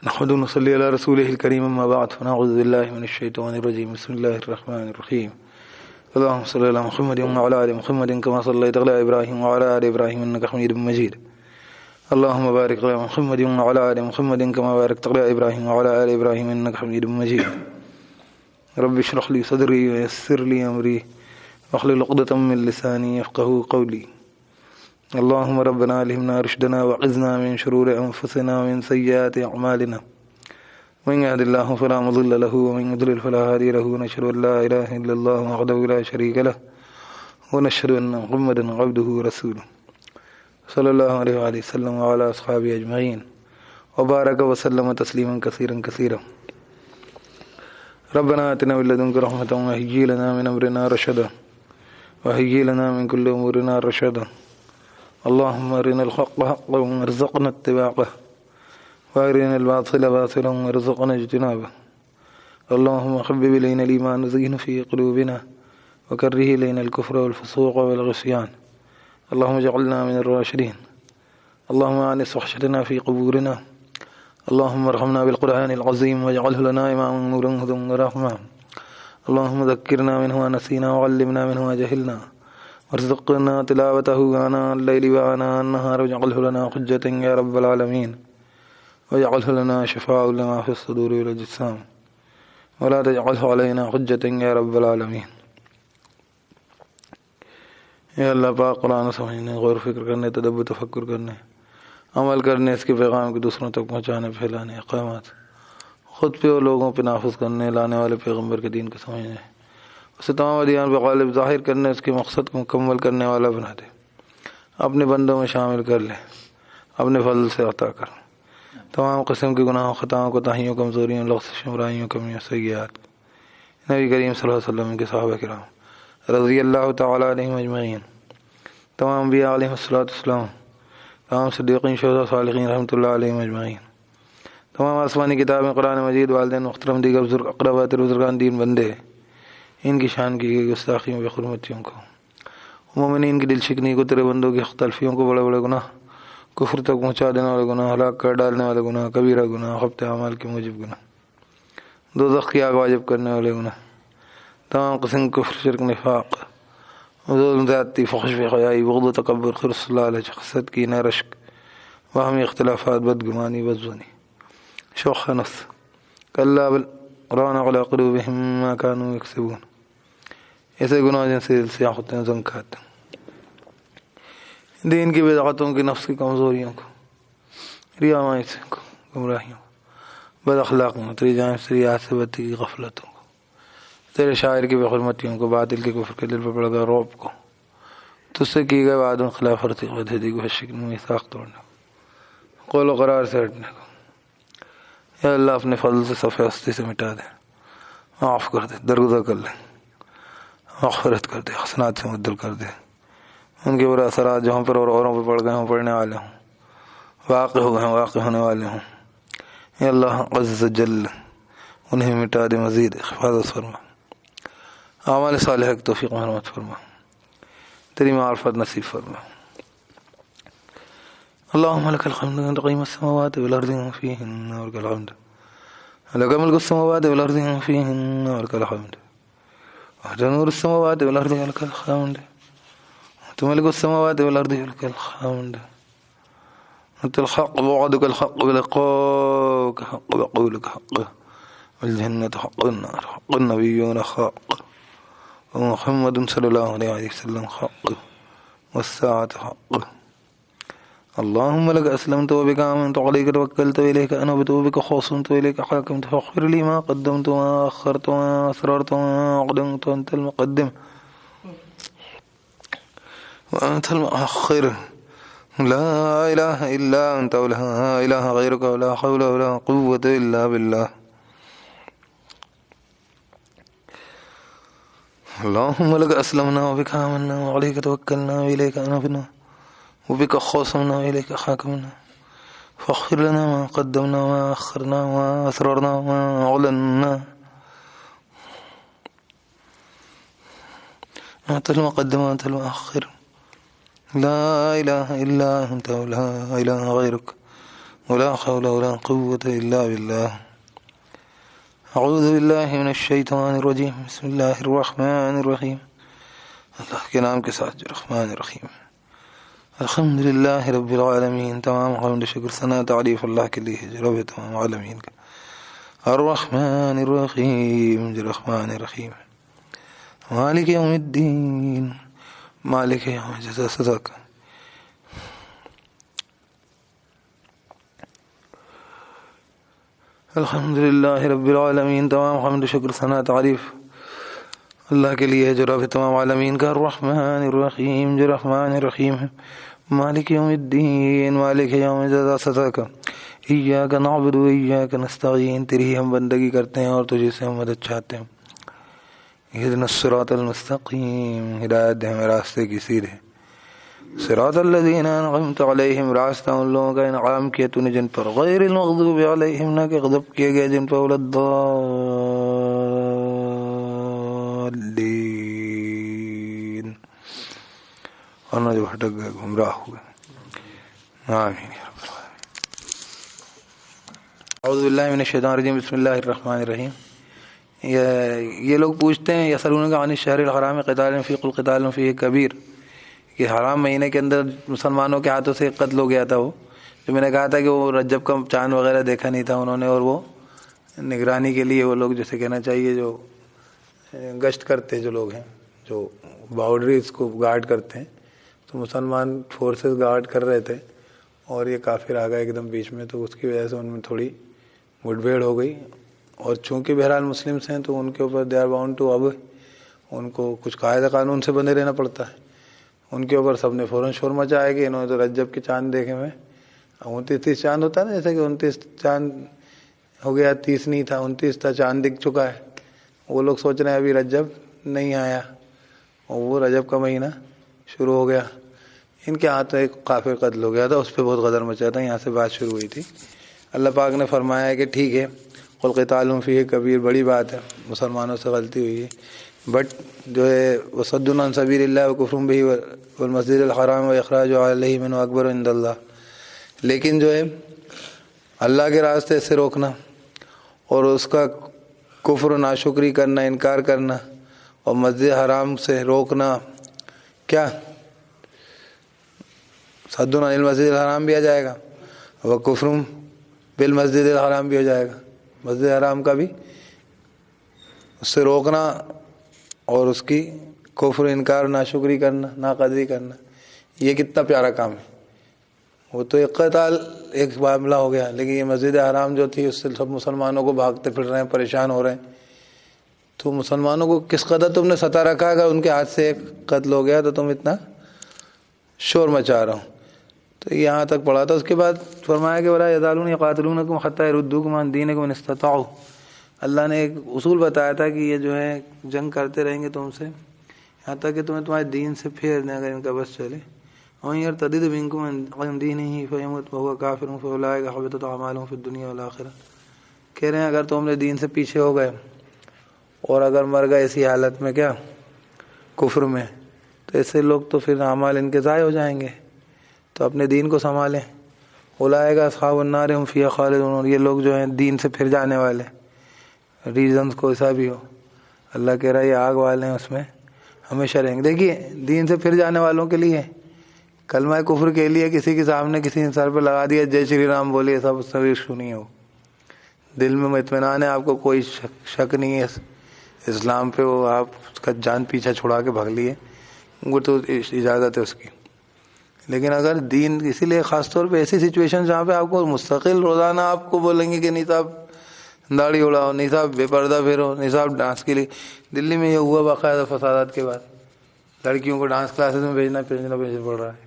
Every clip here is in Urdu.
نحمده ونصلي على رسوله الكريم أما بعد فنعوذ بالله من الشيطان الرجيم بسم الله الرحمن الرحيم اللهم صل على محمد وعلى آل محمد كما صليت على إبراهيم وعلى آل إبراهيم إنك حميد مجيد اللهم بارك على محمد وعلى آل محمد كما باركت على إبراهيم وعلى آل إبراهيم إنك حميد مجيد رب اشرح لي صدري ويسر لي أمري واحلل عقدة من لساني يفقهوا قولي اللهم ربنا ألهمنا رشدنا وعزنا من شرور أنفسنا ومن سيئات أعمالنا من يهد الله فلا مضل له ومن يضلل فلا هادي له ونشهد أن لا إله إلا الله وحده لا شريك له ونشهد أن محمدا عبده ورسوله صلى الله عليه وآله وسلم وعلى أصحابه أجمعين وبارك وسلم تسليما كثيرا كثيرا ربنا آتنا من لدنك رحمة وهيئ لنا من أمرنا رشدا وهيئ لنا من كل أمورنا رشدا اللهم أرنا الحق حقا وارزقنا اتباعه وأرنا الباطل باطلا وارزقنا اجتنابه اللهم حبب إلينا الإيمان وزينه في قلوبنا وكره إلينا الكفر والفسوق والعصيان اللهم اجعلنا من الراشدين اللهم آنس وحشتنا في قبورنا اللهم ارحمنا بالقرآن العظيم واجعله لنا إماما نورا هدى ورحمة اللهم ذكرنا منه ما نسينا وعلمنا منه ما جهلنا وارزقنا تلاوته آناء الليل وآناء النهار واجعله لنا حجة يا رب العالمين واجعله لنا شفاء لما في الصدور والأجسام ولا تجعله علينا حجة يا رب العالمين یا اللہ پاک قرآن سمجھنے غور فکر کرنے تدبر تفکر کرنے عمل کرنے اس کے پیغام کو دوسروں تک پہنچانے پھیلانے اقامات خود پہ اور لوگوں پہ نافذ کرنے لانے والے پیغمبر کے دین کو سمجھنے اسے تمام ادیان پہ غالب ظاہر کرنے اس کے مقصد کو مکمل کرنے والا بنا دے اپنے بندوں میں شامل کر لے اپنے فضل سے عطا کر تمام قسم کے گناہوں خطاؤں کوتاہیوں کمزوریوں لغزشوں برائیوں کمیوں سیئات نبی کریم صلی اللہ علیہ وسلم کے صحابہ کرام رضی اللہ تعالیٰ علیہم اجمعین تمام انبیاء علیہم السلام تمام صدیقین شہداء صالحین رحمۃ اللہ علیہم اجمعین تمام آسمانی کتابیں قرآن مجید والدین محترم دیگر بزرگ اقربات بزرگان دین بندے ان کی شان کی گئی گستاخیوں بے حرمتیوں کو مومنین کی دل شکنی کو تیرے بندوں کی اختلافیوں کو بڑے بڑے گناہ کفر تک پہنچا دینے والے گناہ ہلاک کر ڈالنے والے گناہ کبیرہ گناہ خبط اعمال کے موجب گناہ دوزخ کی آگ واجب کرنے والے گناہ تمام قسم کفر شرک نفاق ظلم زیادتی فحش بے حیائی بغض و تکبر خرص اللہ علیہ حسد کینہ رشک باہمی اختلافات بدگمانی بدظنی شوق نفس کلا بل ران علی قلوبہم ما کانوا یکسبون ایسے گناہ جن سے دل سیاہ ہوتے ہیں زنگ کھاتے ہیں دین کی بدعتوں کی نفس کی کمزوریوں کو ریاض کو گمراہیوں کو بد اخلاقیوں تیری جانب سے ریاض سے بدی کی غفلتوں کو تیرے شاعر کی بے حرمتیوں کو باطل کے کفر کے دل پر پڑ گئے روب کو تجھ سے کی گئے وعدوں خلاف ورزی کو دھیدی کو شکن میثاق توڑنے کو قول و قرار سے ہٹنے کو یا اللہ اپنے فضل سے صفحہ ہستی سے مٹا دے معاف کر دے درگزر کر لے مغفرت کر دے حسنات سے مبدل کر دے ان کے برے اثرات جو ہم پر اور اوروں پہ پڑ گئے ہوں پڑنے والے ہوں واقع ہو گئے ہوں واقع ہونے والے ہوں یا اللہ عز جل انہیں مٹا دے مزید حفاظت فرما اعمال صالحہ کی توفیق مرحمت فرما تیری معرفت نصیب فرما اللهم لك الحمد أنت قيم السماوات والأرض وما فيهن ولك الحمد لك ملك السماوات والأرض وما فيهن ولك الحمد وأنت نور السماوات والأرض ولك الحمد أنت ملك السماوات والأرض ولك الحمد أنت الحق ووعدك الحق ولقاؤك حق وقولك حق والجنة حق والنار حق النبيون حق ومحمد صلى الله عليه وسلم حق والساعة حق اللهم لك أسلمت وبك آمنت وعليك توكلت وإليك أنبت وبك خاصمت وإليك حاكمت فاغفر لي ما قدمت وما أخرت وما أسررت وما أعلنت وأنت المقدم وأنت المؤخر لا إله إلا أنت ولا إله غيرك ولا حول ولا قوة إلا بالله اللهم لك أسلمنا وبك آمنا وعليك توكلنا وإليك أنبنا وبك خاصمنا وإليك حاكمنا فاغفر لنا ما قدمنا وما أخرنا وما أسررنا وما أعلنا أنت المقدم وأنت المؤخر لا إله إلا أنت ولا إله غيرك ولا حول ولا قوة إلا بالله. اعوذ باللہ من الشیطان الرجیم. بسم اللہ الرحمن الرحیم. اللہ کے نام کے ساتھ جو رحمان الرحیم. الحمد للہ رب العالمین. تمام حمد شکر ثنا تعریف اللہ کے لیے جو رب تمام عالمین کا. الرحمن الرحیم جو رحمان الرحیم. مالک یوم الدین مالک یوم جزا سزا کا. الحمد للہ رب العالمین. تمام حمد شکر ثنا تعریف اللہ کے لیے جو رب تمام عالمین کا. الرحمن الرحیم جو رحمان الرحیم ہے. مالک یوم الدین مالک یوم جزا سزا کا. ایاک نعبد و ایاک نستعین. تیری ہم بندگی کرتے ہیں اور تجھے سے ہم مدد چاہتے ہیں. اہدنا الصراط المستقیم. ہدایت دے ہمیں راستے کی سیدھے. صراط الذین انعمت علیہم. راستہ ان لوگوں کا انعام کیا تو نے جن پر. غیر المغضوب علیہم نہ کہ غضب کیے گئے جن پر. ولا الضالین اور نہ جو بھٹک گئے گمراہ ہوئے. آمین یا رب العالمین. اعوذ باللہ من الشیطان الرجیم. بسم اللہ الرحمن الرحیم. یہ لوگ پوچھتے ہیں یسألونک عن الشہر الحرام قتال فیہ قل قتال فیہ کبیر. کہ حرام مہینے کے اندر مسلمانوں کے ہاتھوں سے قتل ہو گیا تھا. وہ جو میں نے کہا تھا کہ وہ رجب کا چاند وغیرہ دیکھا نہیں تھا انہوں نے, اور وہ نگرانی کے لیے وہ لوگ جیسے کہنا چاہیے جو گشت کرتے جو لوگ ہیں جو باؤنڈریز کو گارڈ کرتے ہیں, تو مسلمان فورسز گارڈ کر رہے تھے اور یہ کافر آ گئے ایک دم بیچ میں, تو اس کی وجہ سے ان میں تھوڑی مٹ بھیڑ ہو گئی. اور چونکہ بہرحال مسلمس ہیں تو ان کے اوپر دے آر باؤنڈ ٹو, اب ان کو کچھ قاعدہ قانون سے بندے رہنا پڑتا ہے. ان کے اوپر سب نے فوراً شور مچایا کہ انہوں نے تو رجب کے چاند دیکھے ہوئے. 29 چاند ہوتا ہے نا, جیسے کہ 29 چاند ہو گیا, 30 نہیں تھا, 29 تھا, چاند دکھ چکا ہے. وہ لوگ سوچ رہے ہیں ابھی رجب نہیں آیا اور وہ رجب کا مہینہ شروع ہو گیا. ان کے ہاتھ ایک کافر قتل ہو گیا تھا, اس پہ بہت غدر مچا تھا. یہاں سے بات شروع ہوئی تھی. اللہ پاک نے فرمایا ہے کہ ٹھیک ہے قل قتال فیہ کبیر, بڑی بات ہے, مسلمانوں سے غلطی ہوئی ہے, بٹ جو ہے وصد عن سبیل اللہ وکفر بہ والمسجد الحرام واخراج اہلہ منہ اکبر عند اللہ. لیکن جو ہے اللہ کے راستے سے روکنا اور اس کا کفر و ناشکری کرنا, انکار کرنا, اور مسجد حرام سے روکنا, کیا صد عن المسجد الحرام بھی آ جائے گا, وکفر بالمسجد الحرام بھی ہو جائے گا. مسجد حرام کا بھی اس سے روکنا اور اس کی کفر, انکار, ناشکری کرنا, ناقدری کرنا, یہ کتنا پیارا کام ہے. وہ تو ایک قتال ایک معاملہ ہو گیا, لیکن یہ مسجد حرام جو تھی اس سے سب مسلمانوں کو بھاگتے پھر رہے ہیں, پریشان ہو رہے ہیں. تو مسلمانوں کو کس قدر تم نے ستا رکھا, اگر ان کے ہاتھ سے ایک قتل ہو گیا تو تم اتنا شور مچا رہا ہوں. تو یہاں تک پڑھا تھا. اس کے بعد فرمایا کہ ولا یزالون یقاتلونکم حتی یردوکم عن دینکم ان استطاعوا. اللہ نے ایک اصول بتایا تھا کہ یہ جو ہے جنگ کرتے رہیں گے تم سے یہاں تک کہ تمہیں تمہارے دین سے پھیر دیں اگر ان کا بس چلے. وَمَن يَرْتَدِدْ مِنكُمْ عَنْ دِينِهِ فَيَمُتْ وَهُوَ كَافِرٌ فَأُولَٰئِكَ حَبِطَتْ أَعْمَالُهُمْ فِي الدُّنْيَا وَالْآخِرَةِ. کہہ رہے ہیں اگر تم اپنے دین سے پیچھے ہو گئے اور اگر مر گئے اسی حالت میں کیا کفر میں, تو ایسے لوگ تو پھر اعمال ان کے ضائع ہو جائیں گے. تو اپنے دین کو سنبھالیں. اولئک اصحاب النار هم فیہا خالدون. یہ لوگ جو ہیں دین سے پھر جانے والے, ریزنز کو ایسا بھی ہو, اللہ کہہ رہا ہے یہ آگ والے ہیں اس میں ہمیشہ رہیں گے. دیکھیے دین سے پھر جانے والوں کے لیے کلمہ کفر کے لیے کسی کے سامنے کسی نے سر پہ لگا دیا جے شری رام بولیے, سب سویر سنی ہو, دل میں اطمینان ہے, آپ کو کوئی شک نہیں ہے اسلام پہ, وہ آپ اس کا جان پیچھا چھڑا کے بھاگ لیے, وہ تو اجازت ہے اس کی. لیکن اگر دین, اسی لیے خاص طور پہ ایسی سچویشن جہاں پہ آپ کو مستقل روزانہ آپ کو بولیں گے کہ نہیں صاحب داڑھی اڑاؤ, نہیں صاحب بے پردہ پھرو, نہیں صاحب ڈانس کے لیے. دلی میں یہ ہوا باقاعدہ فسادات کے بعد لڑکیوں کو ڈانس کلاسز میں بھیجنا پڑ رہا ہے.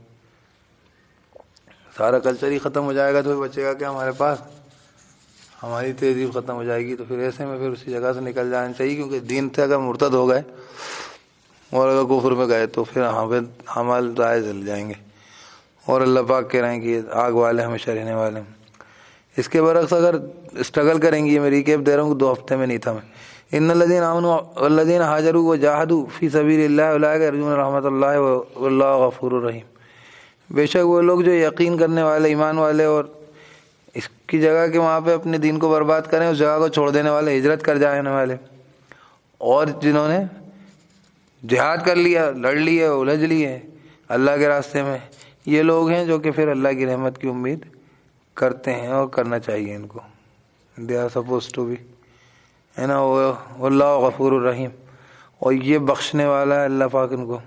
سارا کلچر ہی ختم ہو جائے گا تو بچے گا کہ ہمارے پاس, ہماری تہذیب ختم ہو جائے گی. تو پھر ایسے میں پھر اسی جگہ سے نکل جانا چاہیے, کیونکہ دین سے اگر مرتد ہو گئے اور اگر کفر میں گئے تو پھر اعمال ضائع چل جائیں گے. اور اللہ پاک کہہ رہے ہیں کہ آگ والے ہمیشہ رہنے والے ہیں. اس کے برعکس اگر اسٹرگل کریں گے, یہ میں ریکیپ دے رہا ہوں 2 ہفتے میں نہیں تھا میں. ان الذین آمنوا والذین ہاجروا وجاہدوا فی سبیل اللہ اولئک یرجون رحمۃ اللہ واللہ غفور رحیم. بے شک وہ لوگ جو یقین کرنے والے, ایمان والے اور اس کی جگہ کہ وہاں پہ اپنے دین کو برباد کریں، اس جگہ کو چھوڑ دینے والے، ہجرت کر جانے والے، اور جنہوں نے جہاد کر لیا، لڑ لیے، الجھ لیے اللہ کے راستے میں، یہ لوگ ہیں جو کہ پھر اللہ کی رحمت کی امید کرتے ہیں، اور کرنا چاہیے ان کو. They are supposed to be, ہے نا. اللہ غفور الرحیم، اور یہ بخشنے والا ہے اللہ پاک ان کو،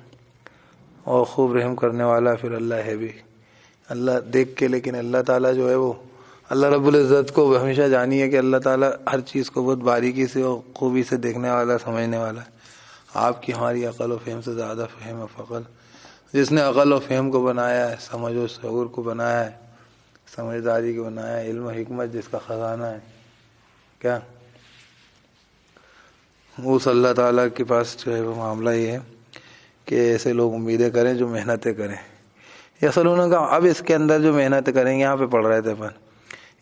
اور خوب رحم کرنے والا پھر اللہ ہے بھی. اللہ دیکھ کے، لیکن اللہ تعالیٰ جو ہے وہ اللہ رب العزت کو ہمیشہ جانیے کہ اللہ تعالیٰ ہر چیز کو بہت باریکی سے اور خوبی سے دیکھنے والا، سمجھنے والا ہے. آپ کی ہماری عقل و فہم سے زیادہ فہم و فقل. جس نے عقل و فہم کو بنایا ہے، سمجھ و شعور کو بنایا ہے، سمجھداری کو بنایا ہے، علم و حکمت جس کا خزانہ ہے، کیا اس اللہ تعالیٰ کے پاس جو ہے وہ معاملہ یہ ہے کہ ایسے لوگ امیدیں کریں جو محنتیں کریں. یسألونک کا، اب اس کے اندر جو محنت کریں گے، یہاں پہ پڑھ رہے تھے اپن،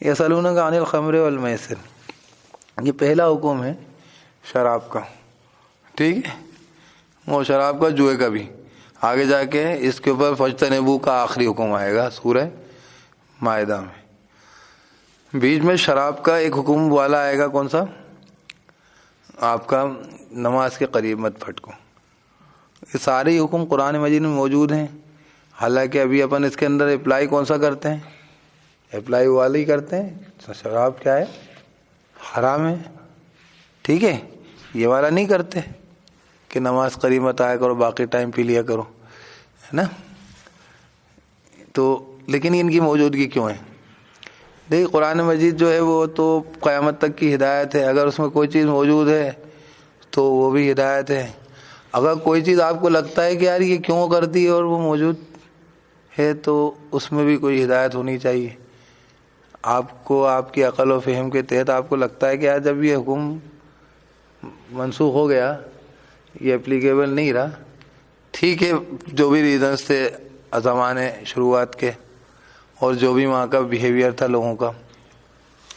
یسألونک عن الخمر والمیسر، یہ پہلا حکم ہے شراب کا، ٹھیک ہے، وہ شراب کا، جوئے کا بھی. آگے جا کے اس کے اوپر فجتنبو کا آخری حکم آئے گا سورہ مائدہ میں. بیچ میں شراب کا ایک حکم والا آئے گا، کون سا؟ آپ کا نماز کے قریب مت پھٹکو. یہ سارے حکم قرآن مجید میں موجود ہیں، حالانکہ ابھی اپن اس کے اندر اپلائی کون سا کرتے ہیں؟ اپلائی والا ہی کرتے ہیں. شراب کیا ہے؟ حرام ہے، ٹھیک ہے، یہ والا نہیں کرتے کہ نماز قریب مت آیا کرو، باقی ٹائم پی لیا کرو، ہے نا. تو لیکن ان کی موجودگی کیوں ہے؟ دیکھیے قرآن مجید جو ہے وہ تو قیامت تک کی ہدایت ہے. اگر اس میں کوئی چیز موجود ہے تو وہ بھی ہدایت ہے. اگر کوئی چیز آپ کو لگتا ہے کہ یار یہ کیوں کر دی اور وہ موجود ہے، تو اس میں بھی کوئی ہدایت ہونی چاہیے. آپ کو آپ کی عقل و فہم کے تحت آپ کو لگتا ہے کہ یار جب یہ حکم منسوخ ہو گیا، یہ اپلیکیبل نہیں رہا، ٹھیک ہے، جو بھی ریزنس تھے زمانے شروعات کے، اور جو بھی وہاں کا بیہیویئر تھا لوگوں کا،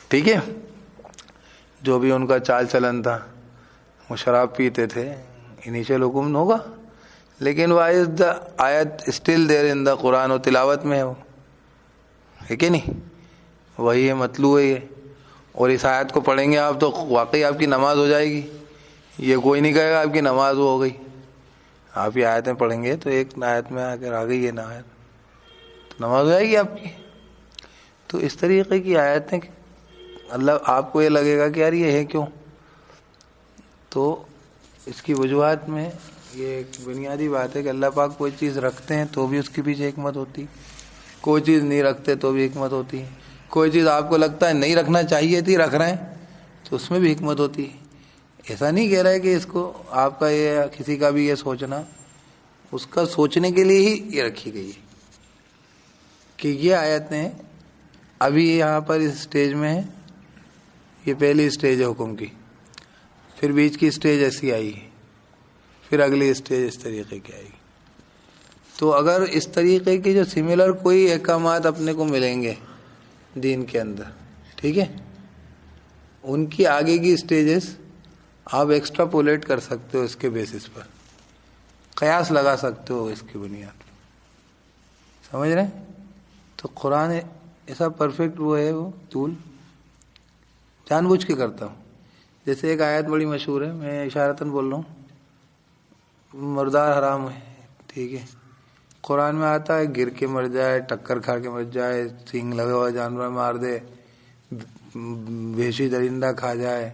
ٹھیک ہے، جو بھی ان کا چال چلن تھا، وہ شراب پیتے تھے، انیشیل حکم ہوگا. لیکن وائی از دا آیت اسٹل دیر ان دا قرآن، و تلاوت میں ہے وہ، ہے کہ نہیں؟ وہی ہے، مطلوع ہے یہ. اور اس آیت کو پڑھیں گے آپ تو واقعی آپ کی نماز ہو جائے گی. یہ کوئی نہیں کہے گا آپ کی نماز وہ ہو گئی. آپ یہ آیتیں پڑھیں گے تو ایک آیت میں اگر آ گئی ہے نا آیت، تو نماز ہو جائے گی آپ کی. تو اس طریقے کی آیتیں اللہ آپ کو یہ لگے گا کہ یار یہ ہے کیوں. تو اس کی وجوہات میں یہ ایک بنیادی بات ہے کہ اللہ پاک کوئی چیز رکھتے ہیں تو بھی اس کے پیچھے حکمت ہوتی، کوئی چیز نہیں رکھتے تو بھی حکمت ہوتی. کوئی چیز آپ کو لگتا ہے نہیں رکھنا چاہیے تھی، رکھ رہے ہیں، تو اس میں بھی حکمت ہوتی. ایسا نہیں کہہ رہا ہے کہ اس کو آپ کا یہ کسی کا بھی یہ سوچنا، اس کا سوچنے کے لیے ہی یہ رکھی گئی ہے کہ یہ آیتیں ابھی یہاں پر اس سٹیج میں ہے. یہ پہلی سٹیج ہے حکم کی، پھر بیچ کی سٹیج ایسی آئی، پھر اگلی سٹیج اس طریقے کی آئی. تو اگر اس طریقے کے جو سملر کوئی احکامات اپنے کو ملیں گے دین کے اندر، ٹھیک ہے، ان کی آگے کی سٹیجز آپ ایکسٹراپولیٹ کر سکتے ہو، اس کے بیسس پر قیاس لگا سکتے ہو اس کی بنیاد پر. سمجھ رہے ہیں؟ تو قرآن ایسا پرفیکٹ وہ ہے، وہ طول جان بوجھ کے کرتا ہوں. جیسے ایک آیت بڑی مشہور ہے، میں اشارتاً بول رہا ہوں، مردار حرام ہے، ٹھیک ہے، قرآن میں آتا ہے گر کے مر جائے، ٹکر کھا کے مر جائے، سینگ لگا ہوا جانور مار دے، وحشی درندہ کھا جائے،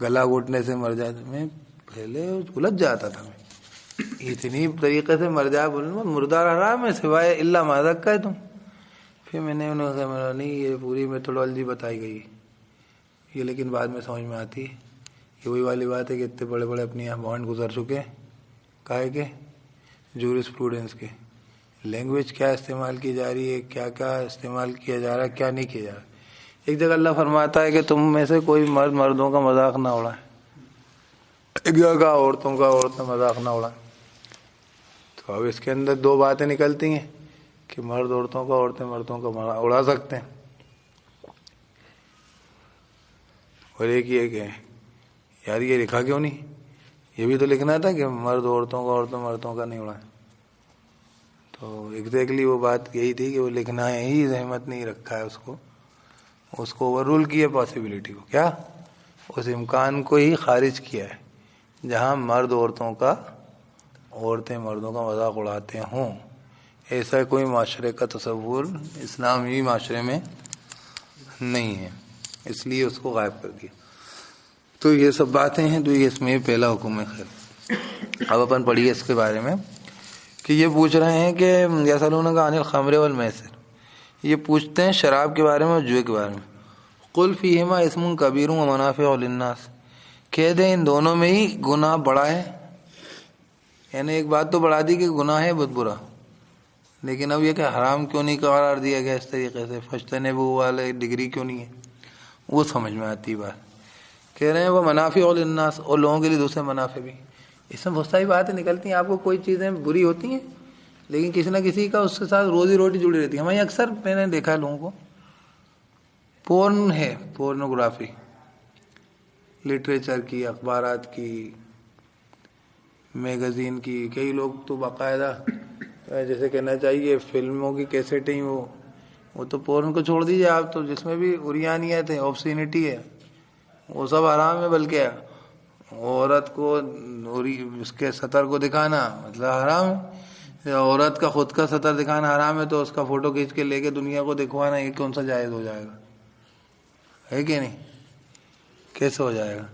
گلا گھٹنے سے مر جائے. میں پہلے الجھ جاتا تھا، میں اتنی طریقے سے مر جائے، بولوں مردار حرام ہے سوائے اللہ مازک کا ہے تم. پھر میں نے انہوں نے نہیں، یہ پوری میتھڈالوجی بتائی گئی یہ، لیکن بعد میں سمجھ میں آتی ہے. یہ وہی والی بات ہے کہ اتنے بڑے بڑے اپنے یہاں بانڈ گزر چکے، کہے کہ جورسپروڈنس کے، لینگویج کیا استعمال کی جا رہی ہے، کیا کیا استعمال کیا جا رہا ہے، کیا نہیں کیا جا رہا. ایک جگہ اللہ فرماتا ہے کہ تم میں سے کوئی مرد مردوں کا مذاق نہ اڑائے، ایک جگہ عورتوں کا عورتیں مذاق نہ اڑائیں. تو اب اس کے اندر دو باتیں نکلتی ہیں کہ مرد عورتوں کا، عورتیں مردوں کا مذاق اڑا سکتے ہیں، اور ایک یہ کہ یار یہ لکھا کیوں نہیں، یہ بھی تو لکھنا تھا کہ مرد عورتوں کا، عورتیں مردوں کا نہیں اڑائیں. تو ایگزیکٹلی وہ بات یہی تھی کہ وہ لکھنا ہی زحمت نہیں رکھا ہے اس کو، اس کو اوور رول کیا پاسبلٹی کو، کیا اس امکان کو ہی خارج کیا ہے جہاں عورتیں مردوں کا مذاق اڑاتے ہوں. ایسا کوئی معاشرے کا تصور اسلامی معاشرے میں نہیں ہے، اس لیے اس کو غائب کر دیا. تو یہ سب باتیں ہیں. تو یہ اس میں پہلا حکم ہے. خیر اب اپن پڑھیے اس کے بارے میں کہ یہ پوچھ رہے ہیں کہ یسألونک عن الخمر والمیسر، یہ پوچھتے ہیں شراب کے بارے میں اور جوئے کے بارے میں. قل فیہما اسم کبیر ومنافع للناس، کہہ دیں ان دونوں میں ہی گناہ بڑا ہے. یعنی ایک بات تو بڑھا دی کہ گناہ ہے بہت برا، لیکن اب یہ کہ حرام کیوں نہیں قرار دیا گیا اس طریقے سے، فجتنبوا والے ڈگری کیوں نہیں ہے، وہ سمجھ میں آتی بات. کہہ رہے ہیں وہ منافع للناس، اور لوگوں کے لیے دوسرے منافع بھی. اس میں بہت ساری باتیں نکلتی ہیں. آپ کو کوئی چیزیں بری ہوتی ہیں لیکن کسی نہ کسی کا اس کے ساتھ روزی روٹی جڑی رہتی ہے. ہمیں اکثر میں نے دیکھا لوگوں کو، پورن ہے، پورنوگرافی، لٹریچر کی، اخبارات کی، میگزین کی. کئی لوگ تو باقاعدہ جیسے کہنا چاہیے فلموں کی کیسٹیں، وہ تو پورن کو چھوڑ دیجیے آپ، تو جس میں بھی عریانیت ہے، آبسینٹی ہے، وہ سب حرام ہے. بلکہ عورت کو اس کے سطر کو دکھانا مطلب حرام ہے. عورت کا خود کا سطر دکھانا حرام ہے، تو اس کا فوٹو کھینچ کے لے کے دنیا کو دکھوانا یہ کون سا جائز ہو جائے گا؟ ہے کہ نہیں؟ کیسے ہو جائے گا؟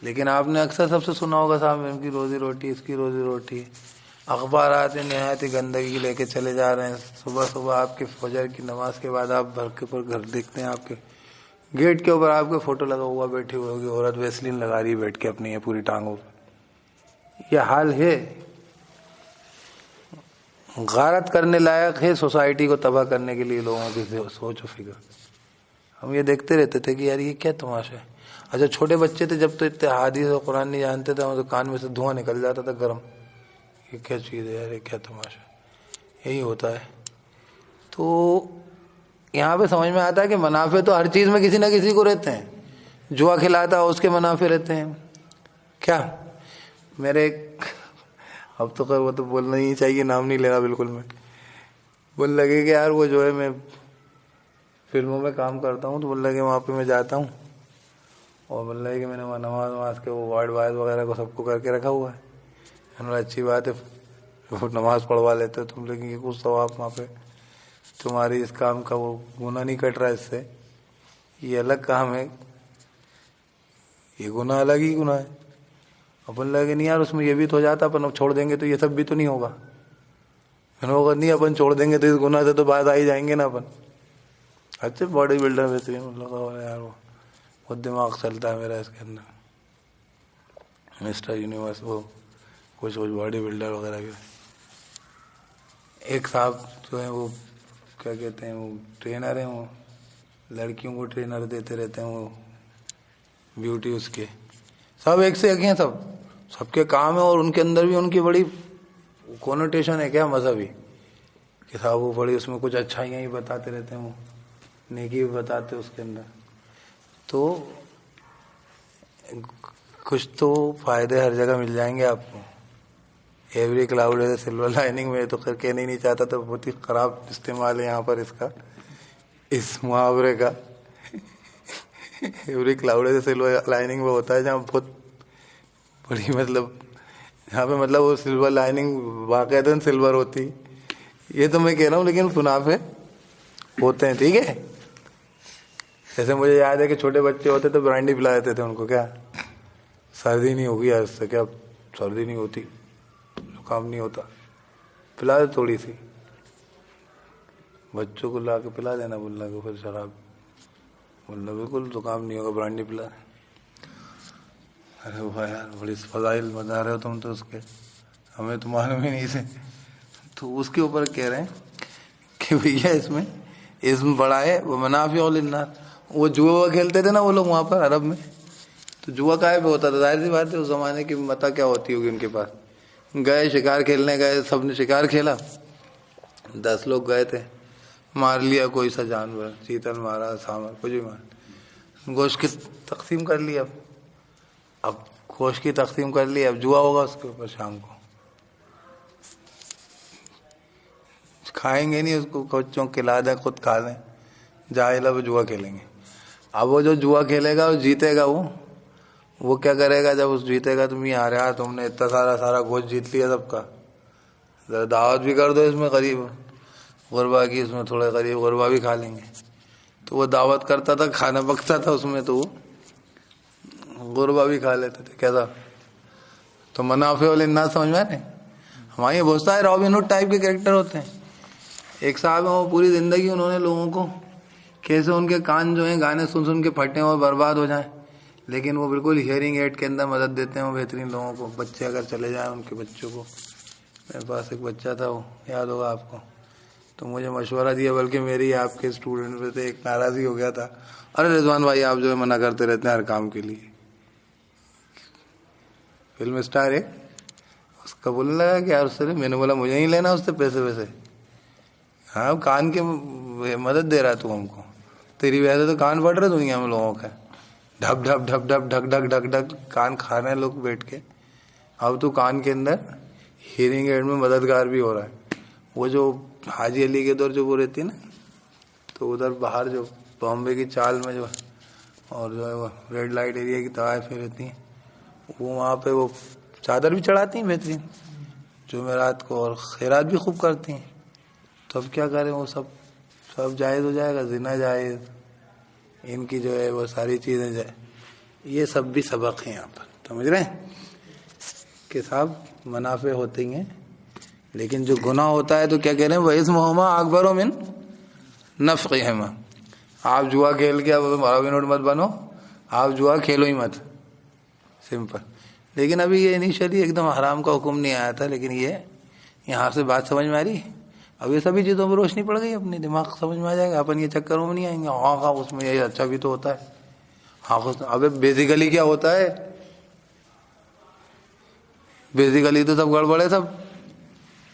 لیکن آپ نے اکثر سب سے سنا ہوگا صاحب ان کی روزی روٹی، اس کی روزی روٹی. اخبارات نہایت ہی گندگی لے کے چلے جا رہے ہیں. صبح صبح آپ کے فجر کی نماز کے بعد آپ بھر کے پر گھر دیکھتے ہیں، آپ کے گیٹ کے اوپر آپ کے فوٹو لگا ہوا، بیٹھی ہوئی ہوگی عورت، ویسلین لگا رہی ہے بیٹھ کے اپنی یہ پوری ٹانگوں پہ. یہ حال ہے. غارت کرنے لائق ہے سوسائٹی کو تباہ کرنے کے لیے لوگوں کی سوچ و فکر. ہم یہ دیکھتے رہتے تھے کہ یار یہ کیا تماشا ہے. اچھا چھوٹے بچے تھے جب تو اتنے حدیث اور قرآن نہیں جانتے تھے، تو کان میں سے دھواں نکل جاتا تھا گرم. یہ کیا چیز ہے یار، یہ کیا تماشا. یہی ہوتا ہے. تو یہاں پہ سمجھ میں آتا ہے کہ منافع تو ہر چیز میں کسی نہ کسی کو رہتے ہیں. جوا کھلاتا اس کے منافع رہتے ہیں. کیا میرے اب تو خیر وہ تو بولنا ہی چاہیے، نام نہیں لینا بالکل. میں بول لگے کہ یار وہ جو ہے میں فلموں میں کام کرتا ہوں، تو بول لگے وہاں پہ میں جاتا ہوں اور بول رہا ہے کہ میں نے وہاں نماز کے وہ وارڈ وائز وغیرہ کو سب کو کر کے رکھا ہوا ہے. اچھی بات ہے، نماز پڑھوا لیتے تم، لیکن یہ کچھ ثواب وہاں پہ تمہاری اس کام کا وہ گناہ نہیں کٹ رہا اس سے. یہ الگ کام ہے، یہ گناہ الگ ہی گناہ ہے. اپن لگے نہیں یار اس میں یہ بھی تو ہو جاتا، اپن چھوڑ دیں گے تو یہ سب بھی تو نہیں ہوگا. نہیں اپن چھوڑ دیں گے تو اس گناہ سے تو باز آ ہی جائیں گے نا اپن. اچھا باڈی بلڈر ویسے یار وہ بہت دماغ چلتا ہے میرا اس کے اندر، مسٹر یونیورس، وہ کچھ باڈی بلڈر وغیرہ کے. ایک صاحب جو ہیں وہ کیا کہتے ہیں، وہ ٹرینر ہیں، وہ لڑکیوں کو ٹرینر دیتے رہتے ہیں، وہ بیوٹی اس کے سب ایک سے ایک ہیں، سب کے کام ہے. اور ان کے اندر بھی ان کی بڑی کونوٹیشن ہے کیا مذہبی، کہ صاحب وہ بڑی اس میں کچھ اچھائیاں ہی بتاتے رہتے ہیں، وہ نیکی بھی بتاتے اس کے اندر. تو کچھ تو فائدے ہر جگہ مل جائیں گے آپ کو. ایوری کلاؤڈ ہے سلور لائننگ میں، تو خیر کہنا ہی نہیں چاہتا، تو بہت ہی خراب استعمال ہے یہاں پر اس کا، اس محاورے کا. ایوری کلاؤڈ ہے سلور لائننگ میں ہوتا ہے جہاں بہت بڑی مطلب یہاں پہ مطلب وہ سلور لائننگ واقعتاً سلور ہوتی. یہ تو میں کہہ رہا ہوں، لیکن منافع ہوتے ہیں. ٹھیک ہے. جیسے مجھے یاد ہے کہ چھوٹے بچے ہوتے تو برانڈی پلا دیتے تھے ان کو، کیا سردی نہیں ہوگی آج سے، کیا سردی نہیں ہوتی، زکام نہیں ہوتا، پلا دے تھوڑی سی بچوں کو لا کے پلا دینا. بولنا کہ پھر شراب، بولنا بالکل زکام نہیں ہوگا، برانڈی پلا دے. ارے بھائی یار بڑی فضائل بتا رہے ہو تم تو اس کے، ہمیں تو معلوم ہی نہیں سے. تو اس کے اوپر کہہ رہے ہیں کہ بھیا اس میں اسم بڑا ہے. وہ منافع للناس، وہ جوا کھیلتے تھے نا وہ لوگ وہاں پر عرب میں، تو جوا کائے پہ ہوتا تھا؟ ظاہر سی بات ہے اس زمانے کی متا کیا ہوتی ہوگی ان کے پاس. گئے شکار کھیلنے گئے، سب نے شکار کھیلا، 10 لوگ گئے تھے، مار لیا کوئی سا جانور، چیتل مارا، سامر کچھ بھی مارا، گوشت کی تقسیم کر لی. اب گوشت کی تقسیم کر لی، اب جوا ہوگا اس کے اوپر. شام کو کھائیں گے نہیں اس کو، بچوں کھلا دیں، خود کھا لیں، جائے اب جوا کھیلیں گے. اب وہ جو جوا کھیلے گا وہ جیتے گا، وہ کیا کرے گا جب اس جیتے گا؟ تم یہ ہارا، تم نے اتنا سارا گوشت جیت لیا سب کا، ذرا دعوت بھی کر دو اس میں غریب غربا کی، اس میں تھوڑے غریب غربا بھی کھا لیں گے۔ تو وہ دعوت کرتا تھا، کھانا پکتا تھا اس میں، تو وہ غربا بھی کھا لیتے تھے۔ کیسا؟ تو منافع للناس سمجھ میں نہیں؟ ہمارے یہ بہت سارے رابن ہوڈ ٹائپ کے کریکٹر ہوتے ہیں۔ ایک صاحب ہیں، وہ پوری زندگی انہوں نے لوگوں کو کیسے ان کے کان جو ہیں گانے سن سن کے پھٹیں اور برباد ہو جائیں، لیکن وہ بالکل ہیئرنگ ایڈ کے اندر مدد دیتے ہیں وہ بہترین لوگوں کو۔ بچے اگر چلے جائیں ان کے بچوں کو، میرے پاس ایک بچہ تھا، وہ یاد ہوگا آپ کو، تو مجھے مشورہ دیا، بلکہ میری آپ کے اسٹوڈنٹ پہ سے ایک ناراضی ہو گیا تھا، ارے رضوان بھائی آپ جو ہے منع کرتے رہتے ہیں ہر کام کے لیے۔ فلم اسٹار ہے، اس کا بولنے لگا کہ یار اس سے، میں نے بولا مجھے نہیں لینا اس سے پیسے ویسے، ہاں کان کے مدد دے رہا ہے تو ہم کو، تیری وجہ سے تو کان پھٹ رہے دنیا میں لوگوں کا، ڈھپ ڈھپ ڈھپ ڈھپ ڈھک ڈھک ڈھک ڈھک کان کھا رہے ہیں لوگ بیٹھ کے۔ اب تو کان کے اندر ہیئرنگ ایڈ میں مددگار بھی ہو رہا ہے۔ وہ جو حاجی علی کے دور جو وہ رہتی ہے نا، تو ادھر باہر جو بامبے کی چال میں جو اور جو ہے وہ ریڈ لائٹ ایریا کی طوائفیں رہتی ہیں، وہ وہاں پہ وہ چادر بھی چڑھاتی ہیں بہترین جمعرات کو، اور خیرات بھی خوب کرتی ہیں۔ تو اب کیا کریں، وہ سب جائز ہو جائے گا، زنا جائز، ان کی جو ہے وہ ساری چیزیں جائے۔ یہ سب بھی سبق ہیں یہاں پر، سمجھ رہے ہیں کہ صاحب منافع ہوتے ہیں، لیکن جو گناہ ہوتا ہے تو کیا کہہ رہے ہیں، وَإِثْمُهُمَا أَكْبَرُ مِنْ نَفْعِهِمَا۔ آپ جوا کھیل کے اب رابن ہوڈ مت بنو، آپ جوا کھیلو ہی مت، سمپل۔ لیکن ابھی یہ انیشلی ایک دم حرام کا حکم نہیں آیا تھا، لیکن یہ یہاں سے بات سمجھ میں آ رہی، اب یہ سبھی چیزوں پر روشنی پڑ گئی، اپنی دماغ سمجھ میں آ جائے گا، اپن یہ چکروں میں نہیں آئیں گے۔ ہاں اس میں یہ اچھا بھی تو ہوتا ہے، ہاں اب بیسیکلی کیا ہوتا ہے، بیسیکلی تو سب گڑبڑ ہے، سب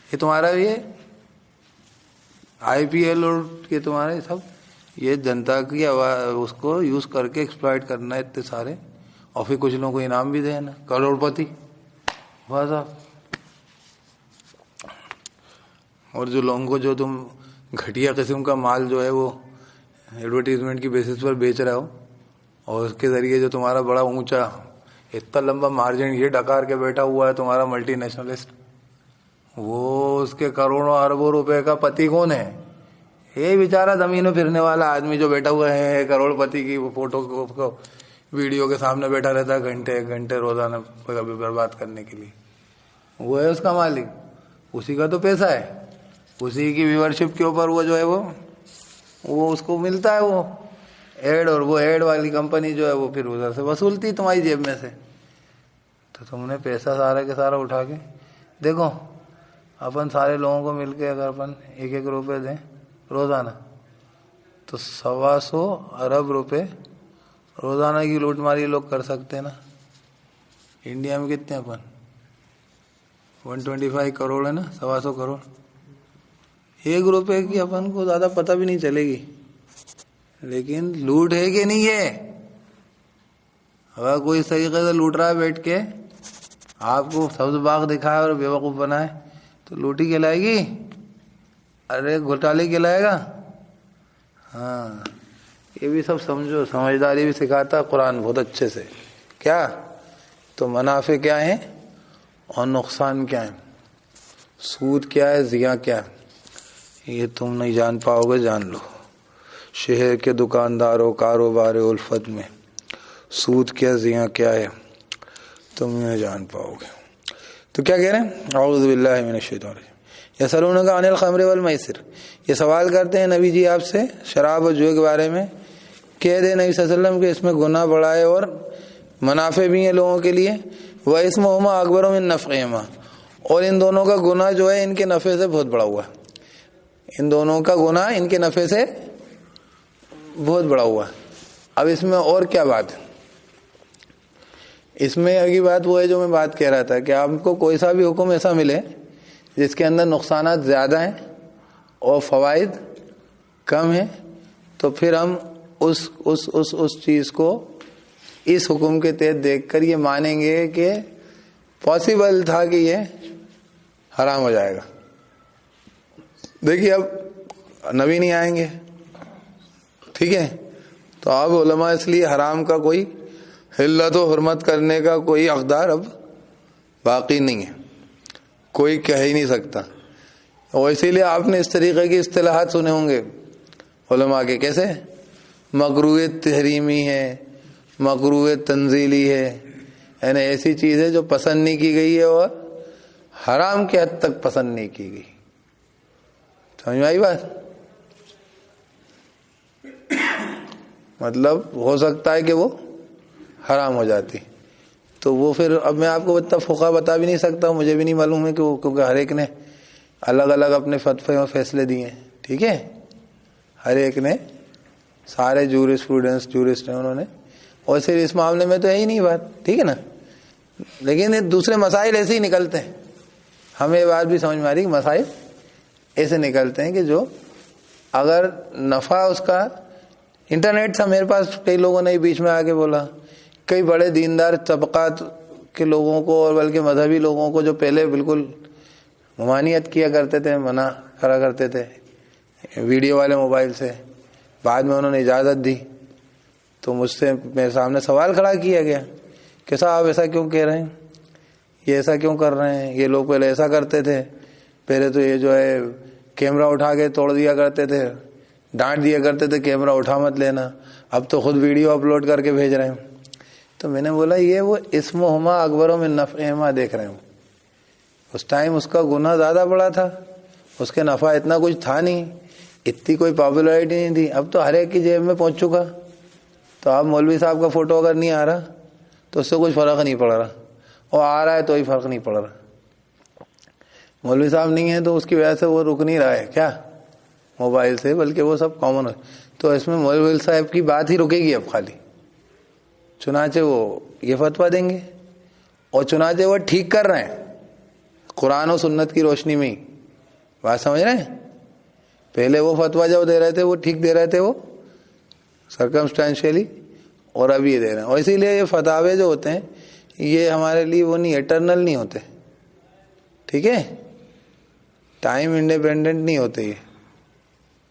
یہ تمہارا یہ آئی پی ایل اور یہ تمہارے سب یہ جنتا کی اس کو یوز کر کے ایکسپلائٹ کرنا ہے اتنے سارے، اور پھر کچھ لوگوں کو انعام بھی دینا، کروڑ پتی بس۔ اور جو لوگوں کو جو تم گھٹیا قسم کا مال جو ہے وہ ایڈورٹیزمنٹ کی بیسس پر بیچ رہے ہو، اور اس کے ذریعے جو تمہارا بڑا اونچا اتنا لمبا مارجن یہ ڈکار کے بیٹھا ہوا ہے تمہارا ملٹی نیشنلسٹ، وہ اس کے کروڑوں اربوں روپے کا پتی کون ہے؟ یہ بیچارہ زمین میں پھرنے والا آدمی جو بیٹھا ہوا ہے کروڑ پتی کی وہ فوٹو کو ویڈیو کے سامنے بیٹھا رہتا ہے گھنٹے گھنٹے روزانہ برباد کرنے کے لیے، وہ ہے اس کا مالک، اسی کا تو پیسہ ہے، اسی کی ویورشپ کے اوپر وہ جو ہے وہ اس کو ملتا ہے وہ ایڈ، اور وہ ایڈ والی کمپنی جو ہے وہ پھر ادھر سے وصولتی تمہاری جیب میں سے۔ تو تم نے پیسہ سارا کے سارا اٹھا کے دیکھو، اپن سارے لوگوں کو مل کے اگر اپن 1-1 روپے دیں روزانہ، تو 125 ارب روپے روزانہ کی لوٹ ماری لوگ کر سکتے ہیں نا۔ انڈیا میں کتنے اپن 125 کروڑ ہے نا، 125 کروڑ، 1 روپے کی اپن کو زیادہ پتہ بھی نہیں چلے گی، لیکن لوٹ ہے کہ نہیں ہے؟ اگر کوئی اس طریقے سے لوٹ رہا ہے بیٹھ کے، آپ کو سبز باغ دکھائے اور بیوقوف بنائے، تو لوٹی کہلائے گی؟ ارے گھوٹالے کہلائے گا۔ ہاں یہ بھی سب سمجھو، سمجھداری بھی سکھاتا قرآن بہت اچھے سے۔ کیا تو منافع کیا ہیں اور نقصان کیا ہے، سود کیا ہے، زیاں کیا ہے، یہ تم نہیں جان پاؤ گے، جان لو۔ شہر کے دکانداروں کاروبار الفت میں سود کیا زیاں کیا ہے تم نہیں جان پاؤ گے۔ تو کیا کہہ رہے ہیں، اعوذ باللہ من الشیطان الرجیم، یسألونک عن الخمر والمیسر، یہ سوال کرتے ہیں نبی جی آپ سے شراب اور جوئے کے بارے میں، کہہ دے نبی صلی اللہ علیہ وسلم کہ اس میں گناہ بڑا ہے اور منافع بھی ہیں لوگوں کے لیے، وَإِثْمُهُمَا أَكْبَرُ مِن نَفْعِهِمَا، اور ان دونوں کا گناہ جو ہے ان کے نفع سے بہت بڑا ہوا ہے، ان دونوں کا گناہ ان کے نفع سے بہت بڑا ہوا ہے۔ اب اس میں اور کیا بات ہے، اس میں اگلی بات وہ ہے جو میں بات کہہ رہا تھا کہ آپ کو کوئی سا بھی حکم ایسا ملے جس کے اندر نقصانات زیادہ ہیں اور فوائد کم ہیں، تو پھر ہم اس چیز کو اس حکم کے تحت دیکھ کر یہ مانیں گے کہ پاسبل تھا کہ یہ حرام ہو جائے گا۔ دیکھیے اب نبی نہیں آئیں گے، ٹھیک ہے، تو اب علماء اس لیے حرام کا کوئی حلت و حرمت کرنے کا کوئی اقدار اب باقی نہیں ہے، کوئی کہہ ہی نہیں سکتا. اور اسی لیے آپ نے اس طریقے کی اصطلاحات سنے ہوں گے علماء کے، کیسے مکروہ تحریمی ہے، مکروہ تنزیلی ہے، یعنی ایسی چیز ہے جو پسند نہیں کی گئی ہے اور حرام کی حد تک پسند نہیں کی گئی. سمجھ میں آئی بات؟ مطلب ہو سکتا ہے کہ وہ حرام ہو جاتی. تو وہ پھر اب میں آپ کو اتنا فقہ بتا بھی نہیں سکتا ہوں، مجھے بھی نہیں معلوم ہے کہ وہ، کیونکہ ہر ایک نے الگ الگ اپنے فتوے اور فیصلے دیے ہیں. ٹھیک ہے، ہر ایک نے، سارے جورسٹ ہیں انہوں نے، اور صرف اس معاملے میں تو ہے ہی نہیں بات. ٹھیک ہے نا، لیکن دوسرے مسائل ایسے ہی نکلتے ہیں. ہمیں یہ بات بھی سمجھ میں آ رہی کہ مسائل ایسے نکلتے ہیں کہ جو اگر نفع اس کا، انٹرنیٹ سے میرے پاس کئی لوگوں نے بیچ میں آ کے بولا، کئی بڑے دیندار طبقات کے لوگوں کو اور بلکہ مذہبی لوگوں کو جو پہلے بالکل ممانعت کیا کرتے تھے، منع کرا کرتے تھے ویڈیو والے موبائل سے، بعد میں انہوں نے اجازت دی. تو مجھ سے میرے سامنے سوال کھڑا کیا گیا کہ صاحب ایسا کیوں کہہ رہے ہیں، یہ ایسا کیوں کر رہے ہیں، یہ لوگ پہلے ایسا کرتے تھے، پہلے تو یہ جو ہے کیمرہ اٹھا کے توڑ دیا کرتے تھے، ڈانٹ دیا کرتے تھے کیمرہ اٹھا مت لینا، اب تو خود ویڈیو اپلوڈ کر کے بھیج رہے ہیں. تو میں نے بولا یہ وہ اسمہما اکبر من نفعہما دیکھ رہے ہوں. اس ٹائم اس کا گناہ زیادہ بڑا تھا، اس کے نفع اتنا کچھ تھا نہیں، اتنی کوئی پاپولیرٹی نہیں تھی. اب تو ہر ایک کی جیب میں پہنچ چکا. تو اب مولوی صاحب کا فوٹو اگر نہیں آ رہا تو اس سے کچھ فرق نہیں پڑ رہا، اور آ رہا ہے تو ہی فرق نہیں پڑ رہا. مولوی صاحب نہیں ہے تو اس کی وجہ سے وہ رک نہیں رہا ہے کیا موبائل سے، بلکہ وہ سب کامن ہے. تو اس میں مولوی صاحب کی بات ہی رکے گی اب خالی. چنانچہ وہ یہ فتویٰ دیں گے، اور چنانچہ وہ ٹھیک کر رہے ہیں قرآن و سنت کی روشنی میں ہی. بات سمجھ رہے ہیں؟ پہلے وہ فتویٰ جو دے رہے تھے وہ ٹھیک دے رہے تھے، وہ سرکمسٹینشیلی، اور اب یہ دے رہے ہیں. اور اسی لیے یہ فتاوے جو ہوتے ہیں یہ ہمارے لیے وہ نہیں، اٹرنل نہیں ہوتے. ٹھیک ہے، ٹائم انڈیپینڈنٹ نہیں ہوتے، یہ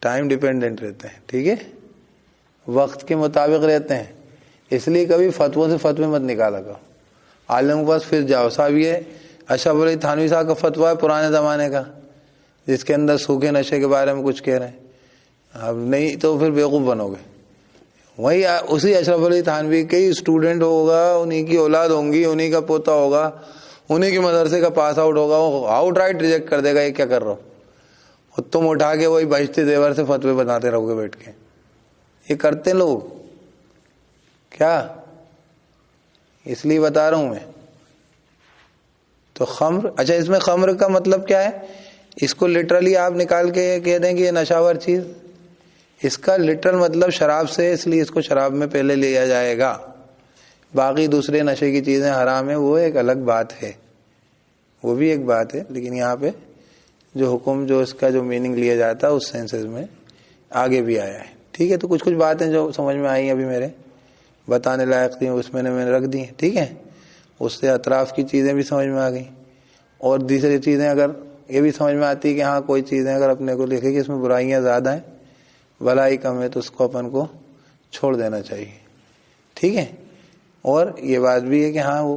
ٹائم ڈیپینڈنٹ رہتے ہیں. ٹھیک ہے، وقت کے مطابق رہتے ہیں. اس لیے کبھی فتووں سے فتوے مت نکالا کرو، عالم کے پاس پھر جاؤ. صاحب یہ اشرف علی تھانوی صاحب کا فتویٰ ہے پرانے زمانے کا، جس کے اندر سوکھے نشے کے بارے میں کچھ کہہ رہے ہیں. اب نہیں تو پھر بیوقوف بنو گے. وہی اسی اشرف علی تھانوی کے ہی اسٹوڈنٹ ہوگا، انہی کی اولاد ہوں گی، انہی کا پوتا ہوگا، انہی کے مدرسے کا پاس آؤٹ ہوگا، وہ آؤٹ رائٹ ریجیکٹ کر دے گا یہ کیا کر رہا ہو. اور تم اٹھا کے وہی بہشتی زیور سے فتوے بناتے رہو گے بیٹھ کے. یہ کرتے لوگ کیا، اس لیے بتا رہا ہوں میں. تو خمر، اچھا اس میں خمر کا مطلب کیا ہے؟ اس کو لٹرلی آپ نکال کے کہہ دیں کہ یہ نشاور چیز، اس کا لٹرل مطلب شراب سے، اس لیے اس کو شراب میں پہلے لیا جائے گا. باقی دوسرے نشے کی چیزیں حرام ہیں، وہ ایک الگ بات ہے، وہ بھی ایک بات ہے. لیکن یہاں پہ جو حکم، جو اس کا جو میننگ لیا جاتا ہے اس سینسز میں آگے بھی آیا ہے. ٹھیک ہے، تو کچھ باتیں جو سمجھ میں آئی ابھی میرے بتانے لائق تھیں، اس میں نے رکھ دی. ٹھیک ہے، اس سے اطراف کی چیزیں بھی سمجھ میں آ گئیں. اور دوسری چیزیں اگر یہ بھی سمجھ میں آتی ہے کہ ہاں کوئی چیزیں اگر اپنے کو لکھے کہ اس میں برائیاں زیادہ ہیں، بھلائی کم ہے، تو اس کو اپن کو چھوڑ دینا چاہیے. ٹھیک ہے، اور یہ بات بھی ہے کہ ہاں وہ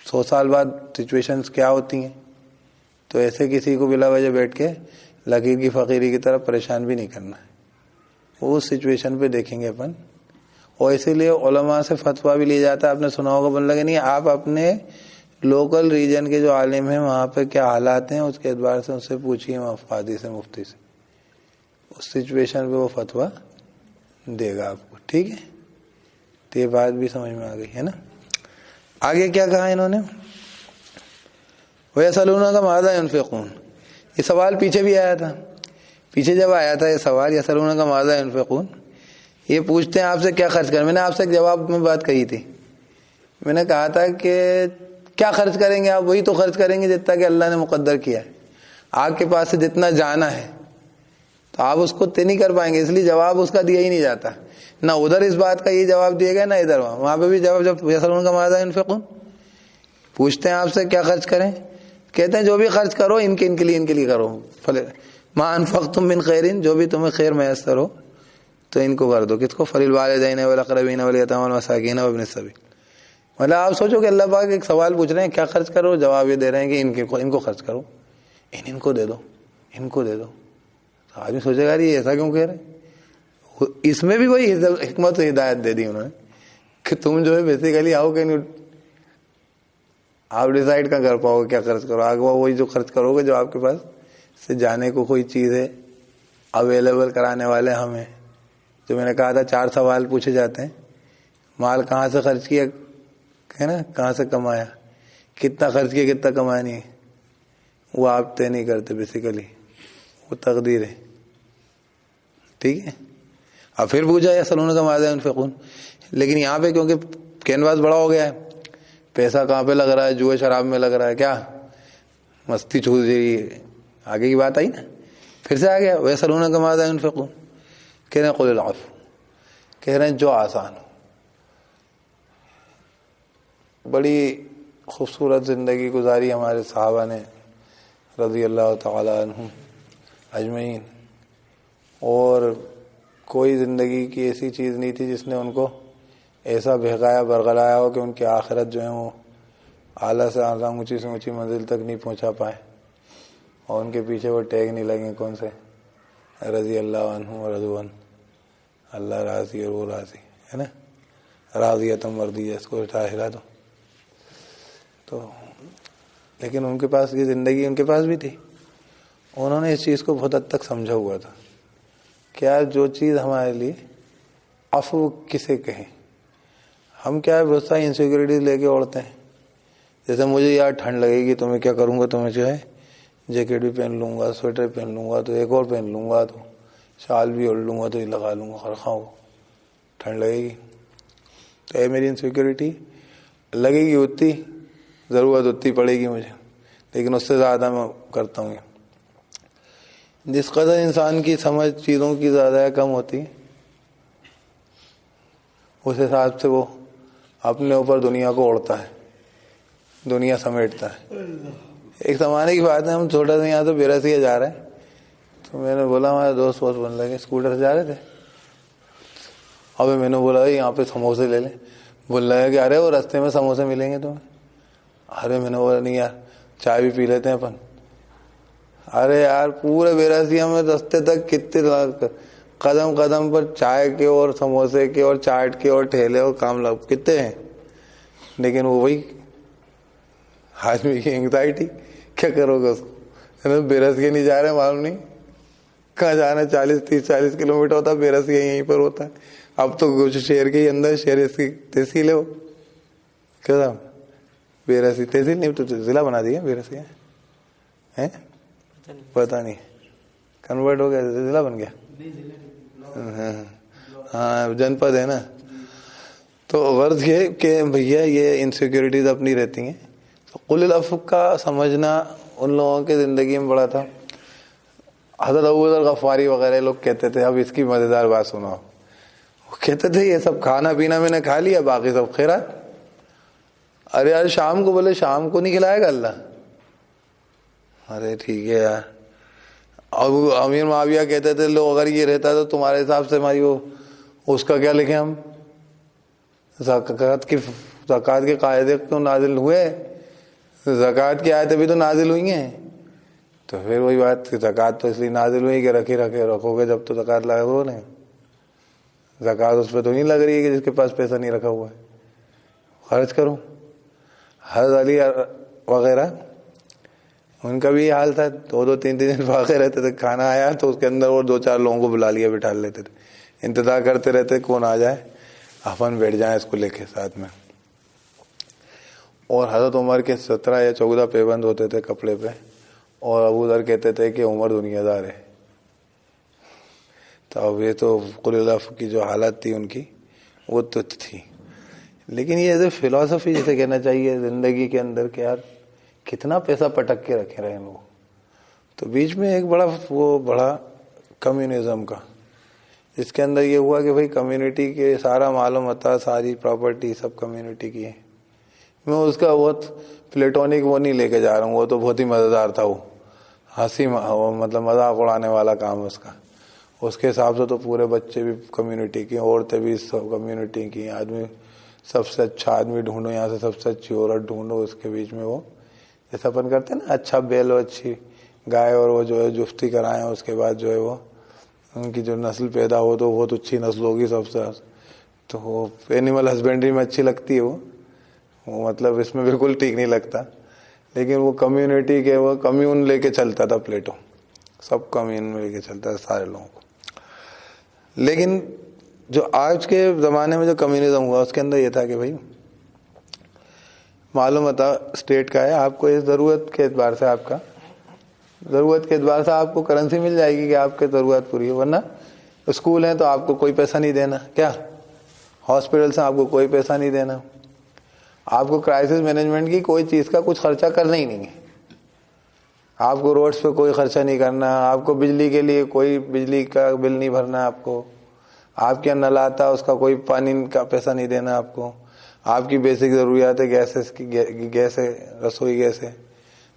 100 سال بعد سچویشنز کیا ہوتی ہیں، تو ایسے کسی کو بلا وجہ بیٹھ کے لکیر کی فقیری کی طرف پریشان بھی نہیں کرنا ہے. وہ اس سچویشن پہ دیکھیں گے اپن. اور اسی لیے علماء سے فتویٰ بھی لیا جاتا ہے. آپ نے سنا ہوگا، بن لگے نہیں، آپ اپنے لوکل ریجن کے جو عالم ہیں وہاں پہ کیا حالات ہیں اس کے اعتبار سے اس سے پوچھیے، قاضی سے، مفتی سے، اس سچویشن پہ وہ فتویٰ دے گا آپ کو. ٹھیک ہے، تو یہ بات بھی سمجھ میں آ گئی ہے نا. آگے کیا کہا انہوں نے؟ وَيَسْأَلُونَكَ مَاذَا يُنْفِقُونَ. یہ سوال پیچھے بھی آیا تھا. پیچھے جب آیا تھا یہ سوال، يَسْأَلُونَكَ مَاذَا يُنْفِقُونَ، یہ پوچھتے ہیں آپ سے کیا خرچ کریں. میں نے آپ سے ایک جواب میں بات کہی تھی، میں نے کہا تھا کہ کیا خرچ کریں گے آپ؟ وہی تو خرچ کریں گے جتنا کہ اللہ نے مقدر کیا ہے. آپ کے پاس سے جتنا جانا ہے تو آپ اس کو طے نہیں کر پائیں گے، اس لیے جواب اس کا دیا ہی نہیں جاتا. نہ ادھر اس بات کا یہ جواب دیا گیا، نہ ادھر وہاں پہ بھی جواب. جب يَسْأَلُونَكَ مَاذَا يُنْفِقُونَ پوچھتے ہیں آپ سے کیا خرچ کریں، کہتے ہیں جو بھی خرچ کرو ان کے لیے کرو. مَا أَنفَقْتُم مِّن خَيْرٍ، جو بھی تمہیں خیر میسر ہو تو ان کو کر دو. کس کو؟ فللوالدین والاقربین والیتامی والمساکین وابن السبیل. مطلب آپ سوچو کہ اللہ پاک ایک سوال پوچھ رہے ہیں کیا خرچ کرو، جواب یہ دے رہے ہیں کہ ان کو خرچ کرو، ان کو دے دو، ان کو دے دو. تو آدمی سوچے گا یہ ایسا کیوں کہہ رہے ہیں؟ اس میں بھی وہی حکمت و ہدایت دے دی انہوں نے کہ تم جو ہے بیسیکلی آؤ کہ آپ ڈیسائیڈ کہاں کر پاؤ گے کیا خرچ کرو. آگے وہی جو خرچ کرو گے جو آپ کے پاس سے جانے کو کوئی چیز ہے اویلیبل کرانے والے ہم ہیں. جو میں نے کہا تھا 4 سوال پوچھے جاتے ہیں. مال کہاں سے خرچ کیا ہے نا، کہاں سے کمایا، کتنا خرچ کیا، کتنا کمایا نہیں، وہ آپ طے نہیں کرتے بیسیکلی، وہ تقدیر ہے. ٹھیک ہے. اب پھر پوچھا یسألونک ماذا ينفقون. لیکن یہاں پہ کیونکہ کینواس بڑا ہو گیا ہے، پیسہ کہاں پہ لگ رہا ہے؟ جوئے شراب میں لگ رہا ہے، کیا مستی چھوٹ رہی ہے. آگے کی بات آئی نا، پھر سے آ گیا ویسألونک ماذا ينفقون. کہہ رہے ہیں قل العفو، کہہ رہے ہیں جو آسان ہو. بڑی خوبصورت زندگی گزاری ہمارے صحابہ نے رضی اللہ تعالی عنہم اجمعین، اور کوئی زندگی کی ایسی چیز نہیں تھی جس نے ان کو ایسا بہکایا برگلایا ہو کہ ان کی آخرت جو ہے وہ اعلیٰ سے اعلیٰ اونچی سے اونچی منزل تک نہیں پہنچا پائے، اور ان کے پیچھے وہ ٹیگ نہیں لگے کون سے رضی اللہ عنہ و رضوان. اللہ راضی اور وہ راضی ہے نا، راضیۃ مرضیہ، اس کو ہلا دو. تو لیکن ان کے پاس یہ زندگی ان کے پاس بھی تھی. انہوں نے اس چیز کو بہت حد تک سمجھا ہوا تھا کیا جو چیز ہمارے لیے عفو کسے کہیں. ہم کیا ہے بہت ساری انسیکیورٹیز لے کے اوڑھتے ہیں. جیسے مجھے یار ٹھنڈ لگے گی تو میں کیا کروں گا، تو میں جو ہے جیکٹ بھی پہن لوں گا، سویٹر پہن لوں گا، تو ایک اور پہن لوں گا، تو شال بھی اوڑھ لوں گا، تو یہ لگا لوں گا، خرخاں ہو ٹھنڈ لگے گی. تو یہ میری انسیکیورٹی لگے گی، اتنی ضرورت اتنی پڑے گی مجھے، لیکن اس سے زیادہ میں کرتا ہوں. جس قدر انسان کی سمجھ چیزوں کی زیادہ کم ہوتی ہے، اس حساب سے وہ اپنے اوپر دنیا کو اوڑھتا ہے، دنیا سمیٹتا ہے. ایک زمانے کی بات ہے، ہم چھوٹا سا یہاں تو بیرسیہ جا رہے ہیں، تو میں نے بولا ہمارے دوست ووست بن لگے اسکوٹر سے جا رہے تھے. اب میں نے بولا یہاں پہ سموسے لے لیں. بول رہے کہ ارے وہ رستے میں سموسے ملیں گے تمہیں. ارے میں نے بولا نہیں یار چائے بھی پی لیتے ہیں اپن. ارے یار پورے بیرسیہ میں رستے تک کتنے قدم قدم پر چائے کے اور سموسے کے اور چاٹ کے اور ٹھیلے اور کام لگ کتنے ہیں. لیکن وہ وہی آدمی کی انگزائٹی، کیا کرو گے اس کو. بیرسیہ نہیں جا رہے، معلوم نہیں کہاں جانا ہے. 40-30-40 کلومیٹر ہوتا ہے، بیرسیہ یہیں پر ہوتا ہے. اب تو کچھ شہر کے اندر شہر اس کی تحصیل ہے، وہ کیا تھا بیرسیہ تحصیل نہیں تو ضلع بنا دیا بیرسیہ ہے، پتہ نہیں کنورٹ ہو گیا ضلع بن گیا. ہاں جنپد ہے نا. تو غرض یہ کہ بھیا یہ انسیکیورٹیز اپنی رہتی ہیں. تو قل العفو کا سمجھنا ان لوگوں کی زندگی میں بڑا تھا. حضرت ابو ذر غفاری وغیرہ لوگ کہتے تھے، اب اس کی مزیدار بات سناؤ. وہ کہتے تھے یہ سب کھانا پینا میں نے کھا لیا، باقی سب خیرات. ارے یار شام کو، بولے شام کو نہیں کھلائے گا اللہ. ارے ٹھیک ہے یار. اب امیر معاویہ کہتے تھے لو اگر یہ رہتا تو تمہارے حساب سے ہماری وہ اس کا کیا لکھیں ہم، زکوٰۃ کے قاعدے کیوں نازل ہوئے، زکوٰۃ کی آیتیں بھی تو نازل ہوئی ہیں. تو پھر وہی بات کہ زکوٰۃ تو اس لیے نازل ہوئی کہ رکھو گے جب تو زکوٰۃ لگا ہو نہیں. زکوٰۃ اس پہ تو نہیں لگ رہی ہے کہ جس کے پاس پیسہ نہیں رکھا ہوا ہے خرچ کرو. حضرت علی وغیرہ ان کا بھی یہ حال تھا، 2-3 دن واقع رہتے تھے. کھانا آیا تو اس کے اندر اور 2-4 لوگوں کو بلا لیا، بٹھا لیتے تھے، انتظار کرتے رہتے کون آ جائے، اپن بیٹھ جائیں اس کو لے کے ساتھ میں. اور حضرت عمر کے 17 یا 14 پیبند ہوتے تھے کپڑے پہ، اور ابو ذر کہتے تھے کہ عمر دنیا دار ہے. تو اب یہ تو قل العفو کی جو حالت تھی ان کی وہ تو تھی. لیکن یہ ایز اے فلاسفی جسے کہنا چاہیے زندگی کے اندر کہ یار کتنا پیسہ پٹک کے رکھے رہے لوگ. تو بیچ میں ایک بڑا کمیونزم کا، جس کے اندر یہ ہوا کہ بھائی کمیونٹی کے سارا معلوم ہوتا، ساری پراپرٹی سب کمیونٹی کی ہے. میں اس کا بہت پلیٹونک وہ نہیں لے کے جا رہا ہوں، وہ تو بہت ہی مزیدار تھا، وہ ہنسی مطلب مذاق اڑانے والا کام اس کا. اس کے حساب سے تو پورے بچے بھی کمیونٹی کی، عورتیں بھی سب کمیونٹی کی، آدمی سب سے اچھا آدمی ڈھونڈو، یہاں سے سب سے اچھی عورت ڈھونڈو، اس کے بیچ میں وہ جیسا اپن کرتے ہیں نا، اچھا بیل اور اچھی گائے اور وہ جو ہے جفتی کرائیں، اس کے بعد جو ہے وہ ان کی جو نسل پیدا ہو تو بہت اچھی نسل ہوگی سب سے. تو وہ اینیمل ہسبینڈری میں اچھی لگتی ہے وہ مطلب اس میں بالکل ٹھیک نہیں لگتا. لیکن وہ کمیونٹی کے وہ کمیون لے کے چلتا تھا پلیٹو، سب کمیون میں لے کے چلتا تھا سارے لوگوں کو. لیکن جو آج کے زمانے میں جو کمیونزم ہوا اس کے اندر یہ تھا کہ بھائی معلوم تھا اسٹیٹ کا ہے، آپ کو اس ضرورت کے اعتبار سے آپ کو کرنسی مل جائے گی کہ آپ کی ضرورت پوری ہے، ورنہ اسکول ہیں تو آپ کو کوئی پیسہ نہیں دینا، کیا ہاسپٹل سے آپ کو کوئی پیسہ نہیں دینا، آپ کو کرائسس مینجمنٹ کی کوئی چیز کا کچھ خرچہ کرنا ہی نہیں ہے، آپ کو روڈز پہ کوئی خرچہ نہیں کرنا، آپ کو بجلی کے لیے کوئی بجلی کا بل نہیں بھرنا، آپ کے یہاں نل آتا اس کا کوئی پانی کا پیسہ نہیں دینا آپ کی بیسک ضروریات ہے گیس ہے، رسوئی گیس ہے،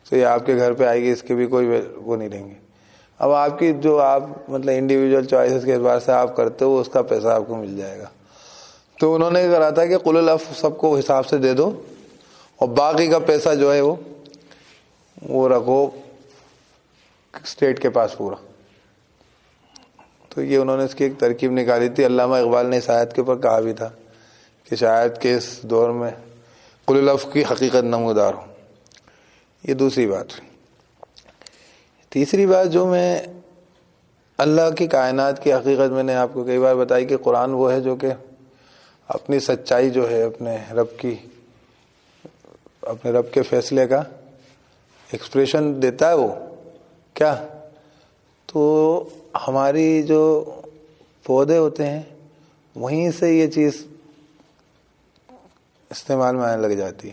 تو یہ آپ کے گھر پہ آئے گی، اس کے بھی کوئی وہ نہیں دیں گے. اب آپ کی جو آپ مطلب انڈیویجول چوائسز کے اعتبار سے آپ کرتے ہو اس کا پیسہ آپ کو مل جائے گا. تو انہوں نے کرا تھا کہ قل العفو سب کو حساب سے دے دو اور باقی کا پیسہ جو ہے وہ رکھو اسٹیٹ کے پاس پورا. تو یہ انہوں نے اس کی ایک ترکیب نکالی تھی. علامہ اقبال نے اس آیت کے اوپر کہا بھی تھا کہ شاید کہ اس دور میں قل العفو کی حقیقت نمودار ہو. یہ دوسری بات. تیسری بات جو میں اللہ کی کائنات کی حقیقت میں نے آپ کو کئی بار بتائی کہ قرآن وہ ہے جو کہ اپنی سچائی جو ہے اپنے رب کے فیصلے کا ایکسپریشن دیتا ہے. وہ کیا تو ہماری جو پودے ہوتے ہیں وہیں سے یہ چیز استعمال میں آنے لگ جاتی.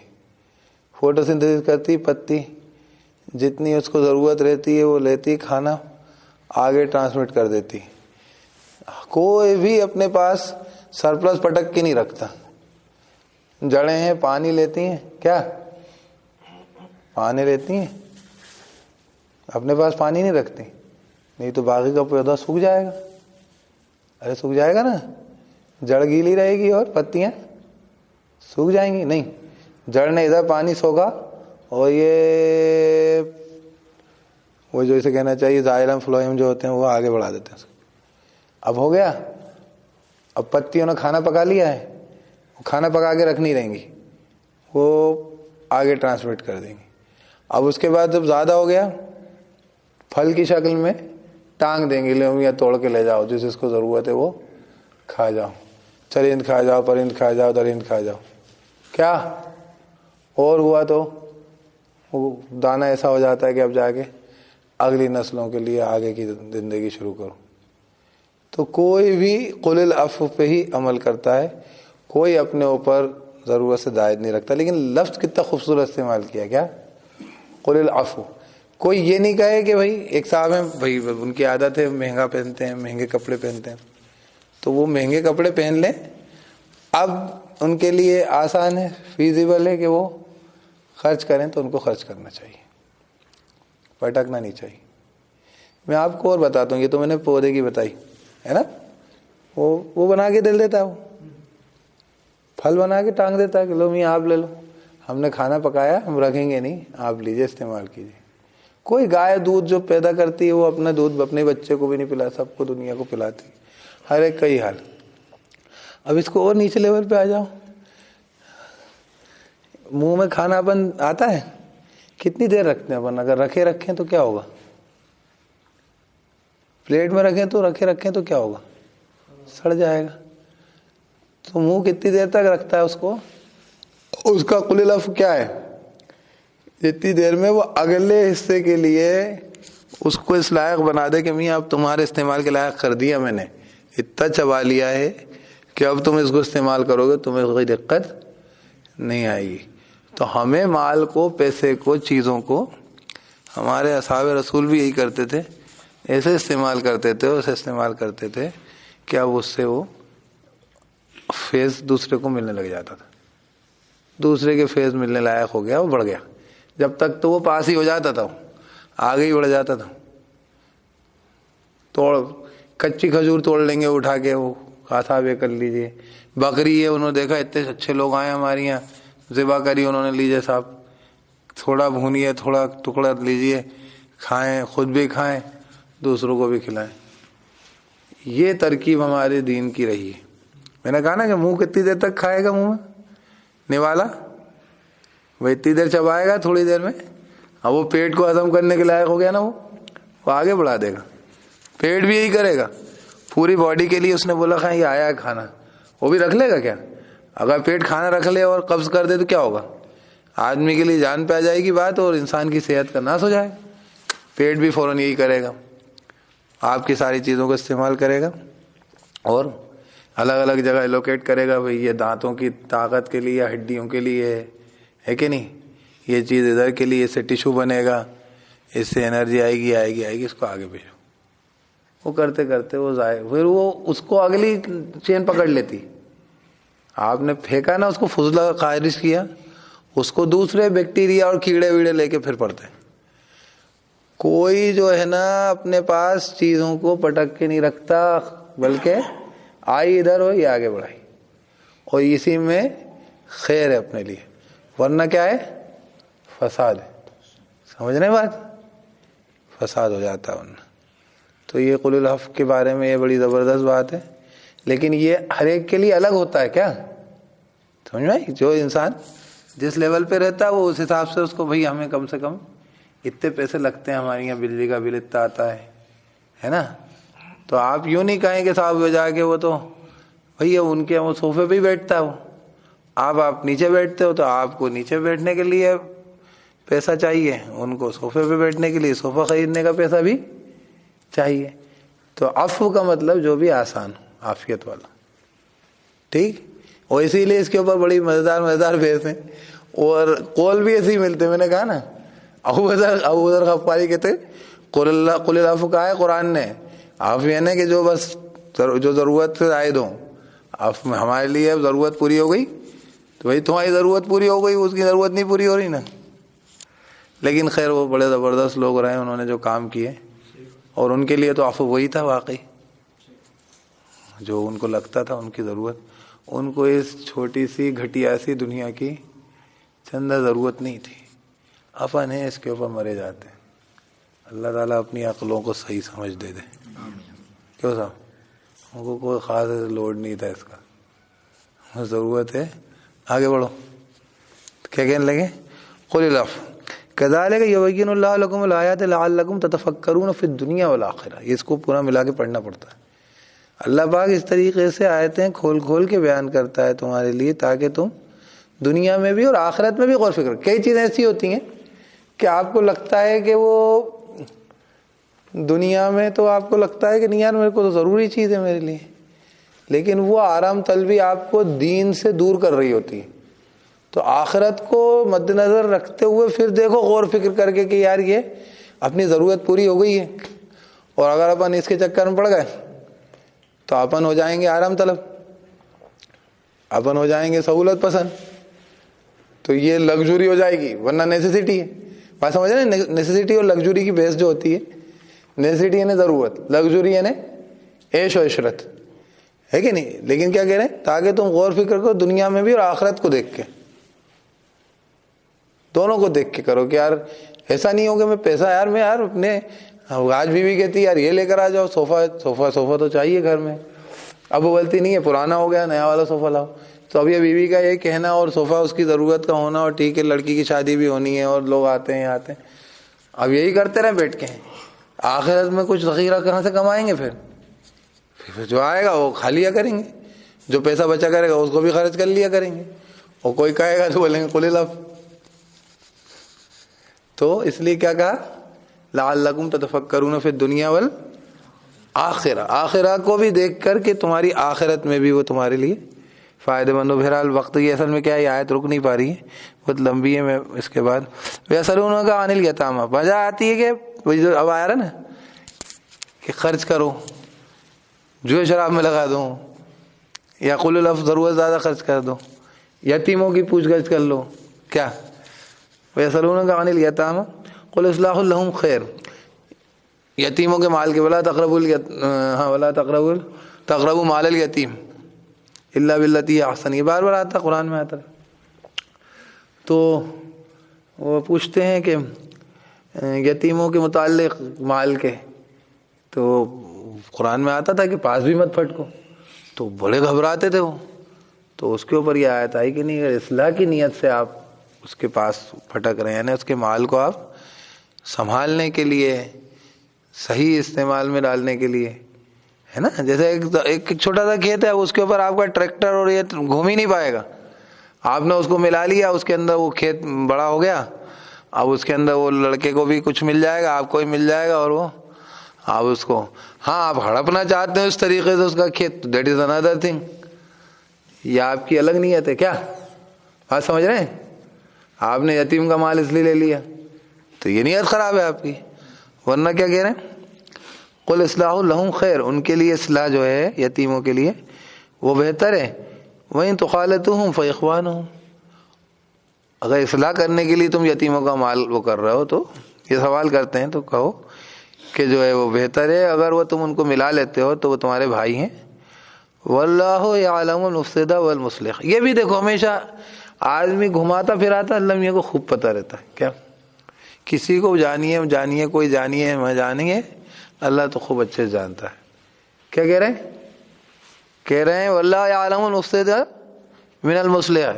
فوٹو سنتھیسس کرتی پتی، جتنی اس کو ضرورت رہتی ہے وہ لیتی، کھانا آگے ٹرانسمٹ کر دیتی. کوئی بھی اپنے پاس سرپلس پٹک کے نہیں رکھتا. جڑیں ہیں پانی لیتی ہیں، کیا پانی لیتی ہیں، اپنے پاس پانی نہیں رکھتی، نہیں تو باقی کا پودا سوکھ جائے گا. ارے سوکھ جائے گا نا، جڑ گیلی رہے گی اور پتیاں سوکھ جائیں گی. نہیں، جڑ نے ادھر پانی سوکھا اور یہ وہ جو اسے کہنا چاہیے زائلم فلوئم جو ہوتے ہیں وہ آگے بڑھا دیتے ہیں. اب ہو گیا، اب پتیوں نے کھانا پکا لیا ہے، وہ کھانا پکا کے رکھ نہیں رہیں گی، وہ آگے ٹرانسمٹ کر دیں گی. اب اس کے بعد جب زیادہ ہو گیا پھل کی شکل میں ٹانگ دیں گے، لے یا توڑ کے لے جاؤ، جس کو ضرورت ہے وہ کھا جاؤ، چرند کھا جاؤ، پرند کھا جاؤ، درند کھا جاؤ. کیا اور ہوا تو وہ دانہ ایسا ہو جاتا ہے کہ اب جا کے اگلی نسلوں کے لیے آگے کی زندگی شروع کرو. تو کوئی بھی قل العفو پہ ہی عمل کرتا ہے، کوئی اپنے اوپر ضرورت سے زائد نہیں رکھتا. لیکن لفظ کتنا خوبصورت استعمال کیا، کیا قل العفو. کوئی یہ نہیں کہے کہ بھائی ایک صاحب ہیں بھائی ان کی عادت ہے مہنگا پہنتے ہیں، مہنگے کپڑے پہنتے ہیں، تو وہ مہنگے کپڑے پہن لیں. اب ان کے لیے آسان ہے، فیزیبل ہے کہ وہ خرچ کریں تو ان کو خرچ کرنا چاہیے، پٹکنا نہیں چاہیے. میں آپ کو اور بتاتا ہوں، یہ تو میں نے پودے کی بتائی ہے نا، وہ بنا کے دل دیتا ہے، وہ پھل بنا کے ٹانگ دیتا ہے کہ لو میاں آپ لے لو، ہم نے کھانا پکایا ہم رکھیں گے نہیں، آپ لیجئے استعمال کیجئے. کوئی گائے دودھ جو پیدا کرتی ہے وہ اپنا دودھ اپنے بچے کو بھی نہیں پلا، سب کو دنیا کو پلاتی، ہر ایک کا ہی حال. اب اس کو اور نیچے لیول پہ آ جاؤ، منہ میں کھانا اپن آتا ہے کتنی دیر رکھتے ہیں اپن؟ اگر رکھیں تو کیا ہوگا؟ پلیٹ میں رکھیں تو کیا ہوگا؟ سڑ جائے گا. تو منہ کتنی دیر تک رکھتا ہے اس کو؟ اس کا قل العفو کیا ہے؟ جتنی دیر میں وہ اگلے حصے کے لیے اس کو اس لائق بنا دے کہ میاں اب تمہارے استعمال کے لائق کر دیا میں نے، اتنا چبا لیا ہے کہ اب تم اس کو استعمال کرو گے تمہیں کوئی دقت نہیں آئے گی. تو ہمیں مال کو، پیسے کو، چیزوں کو، ہمارے اصحاب رسول بھی یہی کرتے تھے، ایسے استعمال کرتے تھے کہ اب اس سے وہ فیض دوسرے کو ملنے لگ جاتا تھا، دوسرے کے فیض ملنے لائق ہو گیا، وہ بڑھ گیا. جب تک تو وہ پاس ہی ہو جاتا تھا، آگے ہی بڑھ جاتا تھا. توڑ کچی کھجور توڑ لیں گے اٹھا کے، وہ کہا صاحب یہ کر لیجئے. بکری ہے، انہوں نے دیکھا اتنے اچھے لوگ آئے ہمارے یہاں، ذبح کری انہوں نے، لیجئے صاحب تھوڑا بھونیے، تھوڑا ٹکڑا لیجئے، کھائیں، خود بھی کھائیں، دوسروں کو بھی کھلائیں. یہ ترکیب ہمارے دین کی رہی ہے. میں نے کہا نا کہ منہ کتنی دیر تک کھائے گا، منہ میں نوالا وہ اتنی دیر چبائے گا، تھوڑی دیر میں اب وہ پیٹ کو ہضم کرنے کے لائق ہو گیا نا، وہ آگے بڑھا دے گا. پیٹ بھی یہی کرے گا، پوری باڈی کے لیے اس نے بولا یہ آیا ہے کھانا، وہ بھی رکھ لے گا کیا؟ اگر پیٹ کھانا رکھ لے اور قبض کر دے تو کیا ہوگا؟ آدمی کے لیے جان پہ آ جائے گی بات، اور انسان کی صحت کا ناس ہو جائے گا. پیٹ بھی فوراً یہی کرے گا، آپ کی ساری چیزوں کو استعمال کرے گا اور الگ الگ جگہ ایلوکیٹ کرے گا. بھئی یہ دانتوں کی طاقت کے لیے، ہڈیوں کے لیے ہے کہ نہیں، یہ چیز ادھر کے لیے، اس سے ٹیشو بنے گا، اس سے انرجی آئے گی، اس کو آگے بھیجو. وہ کرتے کرتے وہ ضائع، پھر وہ اس کو اگلی چین پکڑ لیتی. آپ نے پھینکا نا، اس کو فضلہ خارج کیا، اس کو دوسرے بیکٹیریا اور کیڑے ویڑے لے کے پھر پڑتے. کوئی جو ہے نا اپنے پاس چیزوں کو پٹک کے نہیں رکھتا، بلکہ آئی ادھر ہو یہ آگے بڑھائی، اور اسی میں خیر ہے اپنے لیے، ورنہ کیا ہے؟ فساد ہے. سمجھ رہے ہیں بات؟ فساد ہو جاتا ہے ورنہ. تو یہ قل الحق کے بارے میں یہ بڑی زبردست بات ہے، لیکن یہ ہر ایک کے لیے الگ ہوتا ہے. کیا سمجھ میں؟ جو انسان جس لیول پہ رہتا ہے وہ اس حساب سے اس کو، بھئی ہمیں کم سے کم اتنے پیسے لگتے ہیں، ہمارے یہاں بجلی کا بل اتنا آتا ہے نا. تو آپ یوں نہیں کہیں کہ صاحب جا کے وہ تو بھئی ان کے وہ صوفے پہ ہی بیٹھتا ہے، وہ آپ نیچے بیٹھتے ہو تو آپ کو نیچے بیٹھنے کے لیے پیسہ چاہیے، ان کو صوفے پہ بیٹھنے کے لیے صوفہ خریدنے کا پیسہ بھی چاہیے. تو عفو کا مطلب جو بھی آسان ہو، عافیت والا. ٹھیک، اور اسی لیے اس کے اوپر بڑی مزیدار بحث ہیں، اور قول بھی ایسے ہی ملتے. میں نے کہا نا، ابو ذر غفاری کہتے قل العفو کہا ہے قرآن نے. عفو یعنی کہ جو بس جو ضرورت سے زائد ہوں. ہمارے لیے اب ضرورت پوری ہو گئی تو بھائی تمہاری ضرورت پوری ہو گئی، اس کی ضرورت نہیں پوری ہو رہی نا. لیکن خیر وہ بڑے زبردست لوگ رہے، انہوں نے جو کام کیے، اور ان کے لیے تو عفو وہی تھا واقعی، جو ان کو لگتا تھا ان کی ضرورت. ان کو اس چھوٹی سی گھٹیا سی دنیا کی چندہ ضرورت نہیں تھی. اپن ہے اس کے اوپر مرے جاتے ہیں. اللہ تعالیٰ اپنی عقلوں کو صحیح سمجھ دے دے. کیوں صاحب؟ ان کو کوئی خاص لوڈ نہیں تھا اس کا، ضرورت ہے آگے بڑھو. کیا کہنے لگے؟ قل العفو کذالک یبین اللہ لکم الآیات لعلکم تتفکرون فی الدنیا والآخرہ. اس کو پورا ملا کے پڑھنا پڑتا ہے. اللہ پاک اس طریقے سے آیتیں کھول کھول کے بیان کرتا ہے تمہارے لیے، تاکہ تم دنیا میں بھی اور آخرت میں بھی غور فکر. کئی چیزیں ایسی ہوتی ہیں کہ آپ کو لگتا ہے کہ وہ دنیا میں تو آپ کو لگتا ہے کہ نہیں یار میرے کو تو ضروری چیز ہے میرے لیے، لیکن وہ آرام طلبی آپ کو دین سے دور کر رہی ہوتی ہے. تو آخرت کو مد نظر رکھتے ہوئے پھر دیکھو غور فکر کر کے کہ یار یہ اپنی ضرورت پوری ہو گئی ہے، اور اگر اپن اس کے چکر میں پڑ گئے تو اپن ہو جائیں گے آرام طلب، اپن ہو جائیں گے سہولت پسند. تو یہ لگژری ہو جائے گی، ورنہ نیسیسٹی ہے. بات سمجھ رہے ہیں؟ نیسیسٹی اور لگژری کی بیس جو ہوتی ہے، نیسیسٹی یعنی ضرورت، لگژری یعنی عیش و عشرت، ہے کہ نہیں. لیکن کیا کہہ رہے ہیں؟ تاکہ تم غور فکر کرو دنیا میں بھی اور آخرت کو دیکھ کے، دونوں کو دیکھ کے کرو کہ یار ایسا نہیں ہو کہ میں پیسہ یار میں یار اپنے آج بیوی کہتی یار یہ لے کر آ جاؤ، صوفہ تو چاہیے گھر میں. اب وہ بولتی نہیں ہے پرانا ہو گیا نیا والا صوفہ لاؤ. تو اب یہ بیوی کا یہ کہنا اور صوفہ اس کی ضرورت کا ہونا، اور ٹھیک ہے لڑکی کی شادی بھی ہونی ہے اور لوگ آتے ہیں آتے ہیں، اب یہی کرتے رہے بیٹھ کے. آخرت میں کچھ ذخیرہ کہاں سے کمائیں گے؟ پھر جو آئے گا وہ کھا لیا کریں گے، جو پیسہ بچا کرے گا اس کو بھی خرچ کر لیا کریں گے، اور کوئی کہے گا تو بولیں گے قل العفو. تو اس لیے کیا کہا؟ لعلکم تتفکرون فی الدنیا والآخرہ، آخرہ کو بھی دیکھ کر کہ تمہاری آخرت میں بھی وہ تمہارے لیے فائدہ مند ہو. بہرحال وقت کی اصل میں کیا ہے، آیت رک نہیں پا رہی ہے، بہت لمبی ہے. میں اس کے بعد ویسلونک عن الیتامی، وجہ آتی ہے کہ اب آیا رہا نا کہ خرچ کرو، جو شراب میں لگا دو، یا قل العفو ضرورت زیادہ خرچ کر دو، یتیموں کی پوچھ گچھ کر لو. کیا وَيَسْأَلُونَكَ عَنِ الْيَتَامَى قُلْ إِصْلَاحٌ لَهُمْ خَيْرٌ. یتیموں کے مال کے ولا تقربوا مال الیتیم الا باللتی احسن، یہ بار بار آتا قرآن میں آتا ہے۔ تو وہ پوچھتے ہیں کہ یتیموں کے متعلق مال کے، تو قرآن میں آتا تھا کہ پاس بھی مت پھٹکو، تو بڑے گھبراتے تھے وہ۔ تو اس کے اوپر یہ آیت آئی کہ نہیں، اگر اصلاح کی نیت سے آپ اس کے پاس پھٹک رہے ہیں، یعنی اس کے مال کو آپ سنبھالنے کے لیے، صحیح استعمال میں ڈالنے کے لیے، ہے نا، جیسے ایک چھوٹا سا کھیت ہے، اس کے اوپر آپ کا ٹریکٹر اور یہ گھوم ہی نہیں پائے گا، آپ نے اس کو ملا لیا، اس کے اندر وہ کھیت بڑا ہو گیا، اب اس کے اندر وہ لڑکے کو بھی کچھ مل جائے گا، آپ کو بھی مل جائے گا، اور وہ آپ اس کو، ہاں آپ ہڑپنا چاہتے ہیں اس طریقے سے اس کا کھیت، دیٹ از اندر تھنگ، یہ آپ کی الگ نیت ہے۔ کیا بات سمجھ رہے ہیں؟ آپ نے یتیم کا مال اس لیے لے لیا تو یہ نیت خراب ہے آپ کی، ورنہ کیا کہہ رہے ہیں، قل اصلاح لہم خیر، ان کے لیے اصلاح جو ہے یتیموں کے لیے وہ بہتر ہے، وَإِن تُخَالِطُوهُمْ فَإِخْوَانُهُمْ، اگر اصلاح کرنے کے لیے تم یتیموں کا مال وہ کر رہے ہو تو یہ سوال کرتے ہیں، تو کہو کہ جو ہے وہ بہتر ہے، اگر وہ تم ان کو ملا لیتے ہو تو وہ تمہارے بھائی ہیں، وَاللَّهُ يَعْلَمُ الْمُفْسِدَ وَالْمُصْلِحَ، یہ بھی دیکھو ہمیشہ آدمی گھماتا پھراتا اللہ میاں کو خوب پتہ رہتا ہے، کیا کسی کو جانیے کوئی جانیے میں جانیے، اللہ تو خوب اچھے سے جانتا ہے۔ کیا کہہ رہے ہیں واللہ یعلم المفسد من المصلح،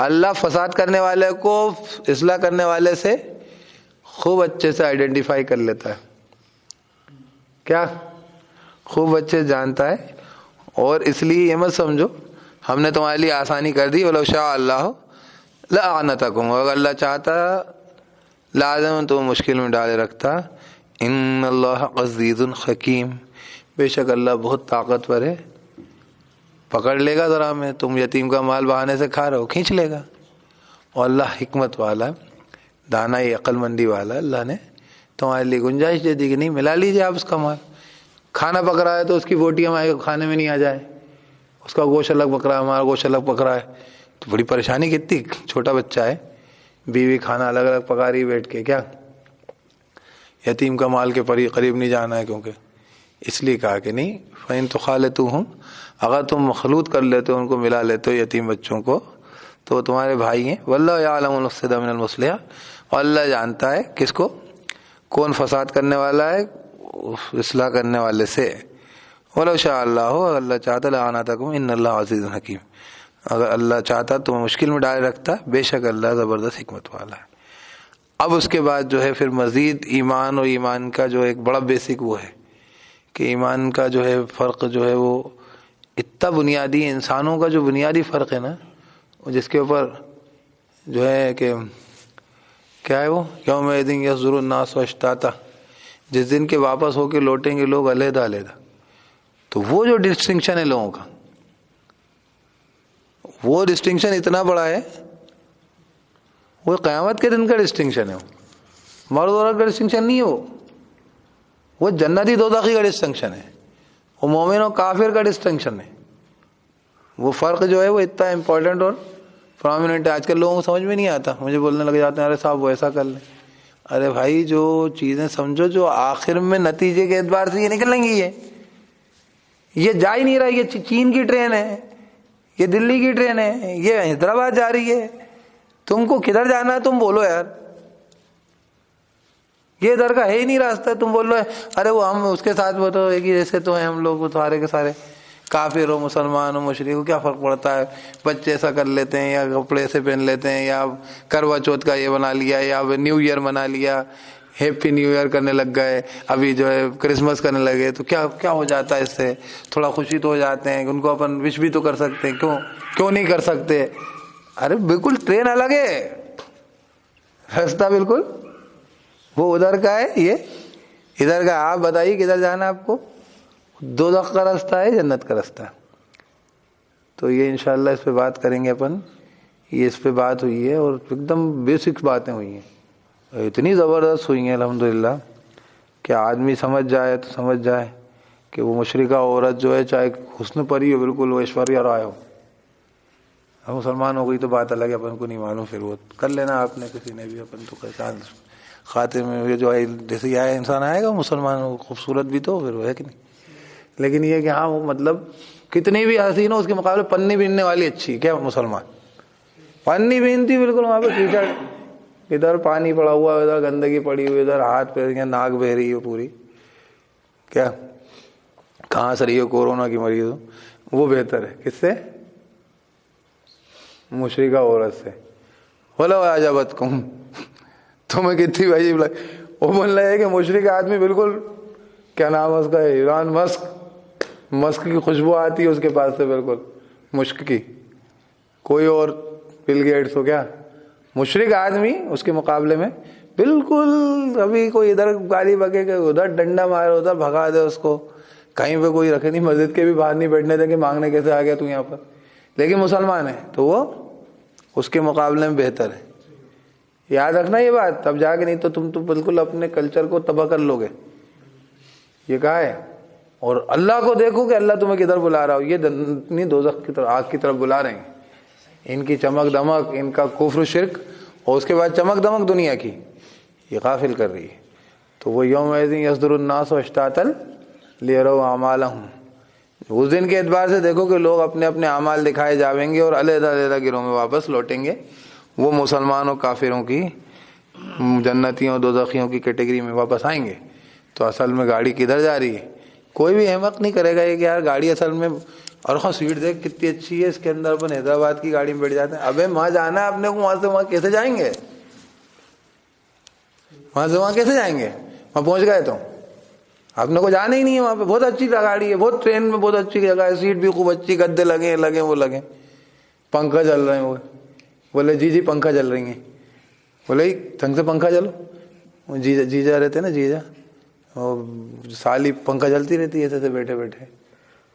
اللہ فساد کرنے والے کو اصلاح کرنے والے سے خوب اچھے سے آئیڈینٹیفائی کر لیتا ہے، کیا خوب اچھے سے جانتا ہے، اور اس لیے یہ مت سمجھو ہم نے تمہارے لیے آسانی کر دی، ولو شاء اللہ لأعنتکم، اگر اللہ چاہتا لازم تو مشکل میں ڈالے رکھتا، ان اللہ عزیز حکیم، بے شک اللہ بہت طاقتور ہے، پکڑ لے گا ذرا میں، تم یتیم کا مال بہانے سے کھا رہے ہو کھینچ لے گا، اور اللہ حکمت والا، دانائی عقل مندی والا، اللہ نے تمہارے لیے گنجائش دے دی کہ نہیں ملا لیجیے آپ اس کا مال، کھانا پک رہا ہے تو اس کی بوٹی ہمارے کھانے میں نہیں آ جائے، اس کا گوشت الگ پک رہا ہے ہمارا گوشت الگ پک رہا ہے، تو بڑی پریشانی، کتنی چھوٹا بچہ ہے، بیوی کھانا الگ الگ پکا رہی بیٹھ کے، کیا یتیم کا مال کے قریب نہیں جانا ہے، کیونکہ اس لیے کہا کہ نہیں فَإِن تُخَالِطُوهُمْ، اگر تم مخلوط کر لیتے ہو، ان کو ملا لیتے ہو یتیم بچوں کو، تو وہ تمہارے بھائی ہیں، وَاللَّهُ يَعْلَمُ الْمُفْسِدَ مِنَ الْمُصْلِحِ، اور اللہ جانتا ہے کس کو، کون فساد کرنے والا ہے اصلاح کرنے والے سے، وَلَوْ شَاءَ اللَّهُ، اگر اللہ چاہتا لَأَعْنَتَكُمْ إِنَّ اللَّهَ عَزِيزٌ حَكِيمٌ، اگر اللہ چاہتا تو مشکل میں ڈالے رکھتا، بے شک اللہ زبردست حکمت والا ہے۔ اب اس کے بعد جو ہے پھر مزید ایمان اور ایمان کا جو ایک بڑا بیسک وہ ہے کہ ایمان کا جو ہے فرق جو ہے وہ اتنا بنیادی، انسانوں کا جو بنیادی فرق ہے نا، جس کے اوپر جو ہے کہ کیا ہے وہ یومئذ یصدر الناس اشتاتا، جس دن کے واپس ہو کے لوٹیں گے لوگ علیحدہ علیحدہ، تو وہ جو ڈسٹنکشن ہے لوگوں کا، وہ ڈسٹنکشن اتنا بڑا ہے، وہ قیامت کے دن کا ڈسٹنکشن ہے، مرد عورت کا ڈسٹنکشن نہیں ہے، وہ جنتی دوزخی کا ڈسٹنکشن ہے، وہ مومن اور کافر کا ڈسٹنکشن ہے، وہ فرق جو ہے وہ اتنا امپورٹنٹ اور پرومیننٹ ہے، آج کل لوگوں کو سمجھ میں نہیں آتا، مجھے بولنے لگ جاتے ہیں ارے صاحب وہ ایسا کر لیں، ارے بھائی جو چیزیں سمجھو جو آخر میں نتیجے کے اعتبار سے یہ نکلیں گی، یہ جا ہی نہیں رہا، یہ چین کی ٹرین ہے، یہ دلی کی ٹرین ہے، یہ حیدرآباد جا رہی ہے، تم کو کدھر جانا ہے تم بولو یار، یہ ادھر کا ہے ہی نہیں راستہ، تم بول رہے ارے وہ ہم اس کے ساتھ وہ تو ایک ہی جیسے تو ہیں ہم لوگ، وہ سارے کے سارے کافر ہو مسلمان ہو مشرک ہو، کیا فرق پڑتا ہے، بچے ایسا کر لیتے ہیں یا کپڑے ایسے پہن لیتے ہیں یا کروا چوتھ کا یہ بنا لیا یا نیو ایئر بنا لیا، ہیپی نیو ایئر کرنے لگ گئے، ابھی جو ہے کرسمس کرنے لگے، تو کیا ہو جاتا ہے، اس سے تھوڑا خوشی تو ہو جاتے ہیں، ان کو اپن وش بھی تو کر سکتے ہیں، کیوں نہیں کر سکتے، ارے بالکل ٹرین الگ ہے، راستہ بالکل وہ ادھر کا ہے، یہ ادھر کا، آپ بتائیے کدھر جانا ہے آپ کو، دوزخ کا راستہ ہے جنت کا راستہ، تو یہ انشاءاللہ اس پہ بات کریں گے اپن، یہ اس پہ بات ہوئی ہے اور ایک دم بیسک باتیں ہوئی ہیں، اتنی زبردست ہوئی ہیں الحمدللہ کہ آدمی سمجھ جائے تو سمجھ جائے کہ وہ مشرکہ عورت جو ہے چاہے حسن پری ہو، بالکل وہ ایشوریہ رائے ہو، مسلمان ہو گئی تو بات الگ ہے، اپن کو نہیں معلوم، پھر وہ کر لینا آپ نے کسی نے بھی، اپن تو کیسا خاتمے میں جو جیسے آیا انسان آئے گا مسلمان خوبصورت بھی تو پھر وہ ہے کہ نہیں. لیکن یہ کہ ہاں وہ مطلب کتنی بھی حسین ہو اس کے مقابلے پنی بیننے والی اچھی. کیا مسلمان پنی بینتی بالکل وہاں پہ کیچڑ, ادھر پانی پڑا ہوا, ادھر گندگی پڑی ہوئی, ادھر ہاتھ پیر ناک بہ رہی ہو پوری, کیا کہاں سے رہی ہو کورونا کی مریض ہو, وہ بہتر ہے کس سے؟ مشرکہ عورت سے. وَلَوْ أَعْجَبَتْكُمْ تمہیں کتنی عجیب لگے. وہ بول رہے ہے کہ مشرک آدمی بالکل کیا نام ہے اس کا, ایران مسک کی خوشبو آتی ہے اس کے پاس سے, بالکل مشک کی. کوئی اور بل گیٹس ہو کیا, مشرک آدمی اس کے مقابلے میں بالکل. ابھی کوئی ادھر گالی بگے کہ ادھر ڈنڈا مارے, ادھر بھگا دے اس کو, کہیں پہ کوئی رکھے نہیں, مسجد کے بھی باہر نہیں بیٹھنے دے کہ مانگنے کیسے آ گیا تو یہاں پر. لیکن مسلمان ہے تو وہ اس کے مقابلے میں بہتر ہے. یاد رکھنا یہ بات, تب جا کے, نہیں تو تم تو بالکل اپنے کلچر کو تباہ کر لو گے. یہ کہا ہے. اور اللہ کو دیکھو کہ اللہ تمہیں کدھر بلا رہا ہو. یہ نہیں دوزخ کی طرف, آگ کی طرف بلا رہے ہیں. ان کی چمک دمک, ان کا کفر شرک, اور اس کے بعد چمک دمک دنیا کی, یہ غافل کر رہی ہے. تو وہ یومئذ یصدر الناس اشتاتا لیروا اعمالهم, اس دن کے اعتبار سے دیکھو کہ لوگ اپنے اپنے اعمال دکھائے جاویں گے اور علیحدہ علیحدہ گروہ میں واپس لوٹیں گے. وہ مسلمانوں کافروں کی, جنتیوں دوزخیوں کی کیٹیگری میں واپس آئیں گے. تو اصل میں گاڑی کدھر جا رہی ہے؟ کوئی بھی احمق نہیں کرے گا یہ کہ یار گاڑی اصل میں, اور ہاں سیٹ دیکھ کتنی اچھی ہے, اس کے اندر اپن حیدرآباد کی گاڑی میں بیٹھ جاتے ہیں. ابے وہاں جانا ہے اپنے کو, وہاں سے وہاں کیسے جائیں گے؟ وہاں سے وہاں کیسے جائیں گے؟ وہاں پہنچ گئے تو اپنے کو جانا ہی نہیں ہے. وہاں پہ بہت اچھی گاڑی ہے, بہت ٹرین میں بہت اچھی جگہ ہے, سیٹ بھی خوب اچھی, گدے لگے وہ لگے, پنکھا چل رہے ہیں. وہ بولے جی پنکھا چل رہی ہیں. بولے ڈھنگ سے پنکھا چلو. جیجا رہتے نا, جیجا, اور سالی پنکھا چلتی رہتی ہے ایسے سے بیٹھے بیٹھے.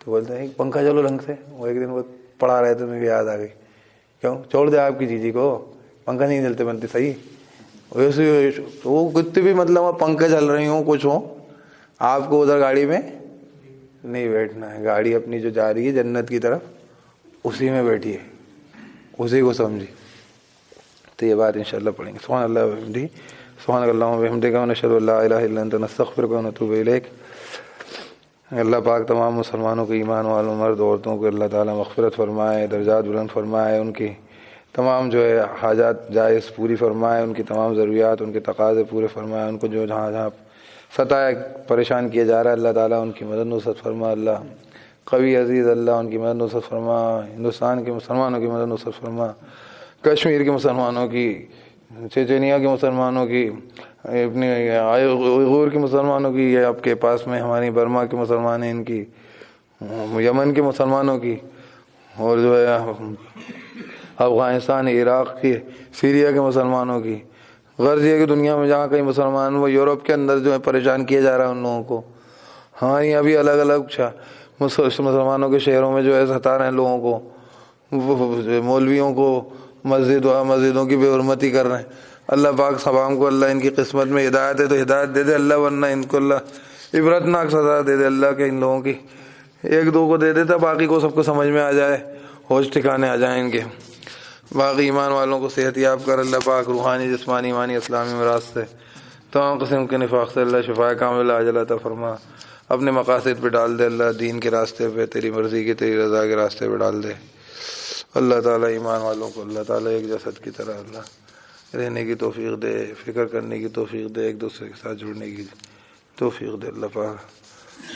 تو بولتے ہیں پنکھا چلو ڈھنگ سے. وہ ایک دن وہ پڑھا رہے تھے, مجھے یاد آ گئی, کیوں چھوڑ دے آپ کی جیجی کو, پنکھا نہیں چلتے بنتے صحیح. ویسے وہ کتنے بھی مطلب پنکھے چل رہی ہوں کچھ ہوں, آپ کو ادھر گاڑی میں نہیں بیٹھنا ہے. گاڑی اپنی جو جا رہی ہے جنت کی طرف, اسی میں بیٹھی ہے, اسی کو سمجھی. تو یہ بات انشاءاللہ پڑھیں گے. سبحان اللہ وبحمدہ, سبحانک اللہم وبحمدک, ونشہد ان لا الہ الا انت, نستغفرک ونتوب الیک. اللہ پاک تمام مسلمانوں کو, ایمان والوں مرد عورتوں کو اللہ تعالیٰ مغفرت فرمائے, درجات بلند فرمائے, ان کی تمام جو ہے حاجات جائز پوری فرمائے, ان کی تمام ضروریات, ان کے تقاضے پورے فرمائے. ان کو جو جہاں جہاں ستایا پریشان کیا جا رہا ہے, اللہ تعالیٰ ان کی مدد نصرت فرما. اللہ قوی عزیز, اللہ ان کی مدد نصرت فرما. ہندوستان کے مسلمانوں کی مدد نصرت فرما, کشمیر کے مسلمانوں کی, چیچینیا کے مسلمانوں کی, اپنے غور کے مسلمانوں کی, یہ آپ کے پاس میں ہماری برما کے مسلمان ہیں, ان کی یمن کے مسلمانوں کی, اور جو ہے افغانستان, عراق کی, سیریا کے مسلمانوں کی. غرض یہ کہ دنیا میں جہاں کئی مسلمان, وہ یورپ کے اندر جو ہے پریشان کیا جا رہا ہے ان لوگوں کو. ہاں یہ ابھی الگ الگ مسلمانوں کے شہروں میں جو ہے ستا رہے ہیں لوگوں کو, مولویوں کو, مسجدوں کی بے حرمتی کر رہے ہیں. اللہ پاک سبام کو اللہ ان کی قسمت میں ہدایت ہے تو ہدایت دے دے اللہ, ورنہ ان کو اللہ عبرتناک سزا دے دے اللہ, کہ ان لوگوں کی ایک دو کو دے دیتا, باقی کو سب کو سمجھ میں آ جائے, ہوش ٹھکانے آ جائیں ان کے. باقی ایمان والوں کو صحت یاب کر اللہ پاک, روحانی جسمانی ایمانی اسلامی مراض سے, تمام قسم کے نفاق سے اللہ شفا کامل عاجل عطا فرما. اپنے مقاصد پہ ڈال دے اللہ, دین کے راستے پہ, تیری مرضی کے تیری رضا کے راستے پہ ڈال دے. اللہ تعالیٰ ایمان والوں کو اللہ تعالیٰ ایک جسد کی طرح اللہ رہنے کی توفیق دے, فکر کرنے کی توفیق دے, ایک دوسرے کے ساتھ جڑنے کی توفیق دے اللہ پاک.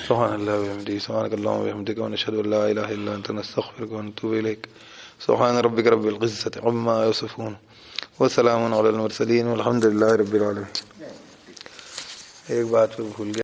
سبحان اللہ وبحمدہ, سبحانک اللہم وبحمدک, ونشہد ان لا الہ الا انت, نستغفرک ونتوب الیک. سبحان ربک رب العزة عما یصفون, وسلام علی المرسلین, والحمد للہ رب العالمین. ایک بات پہ بھول گیا.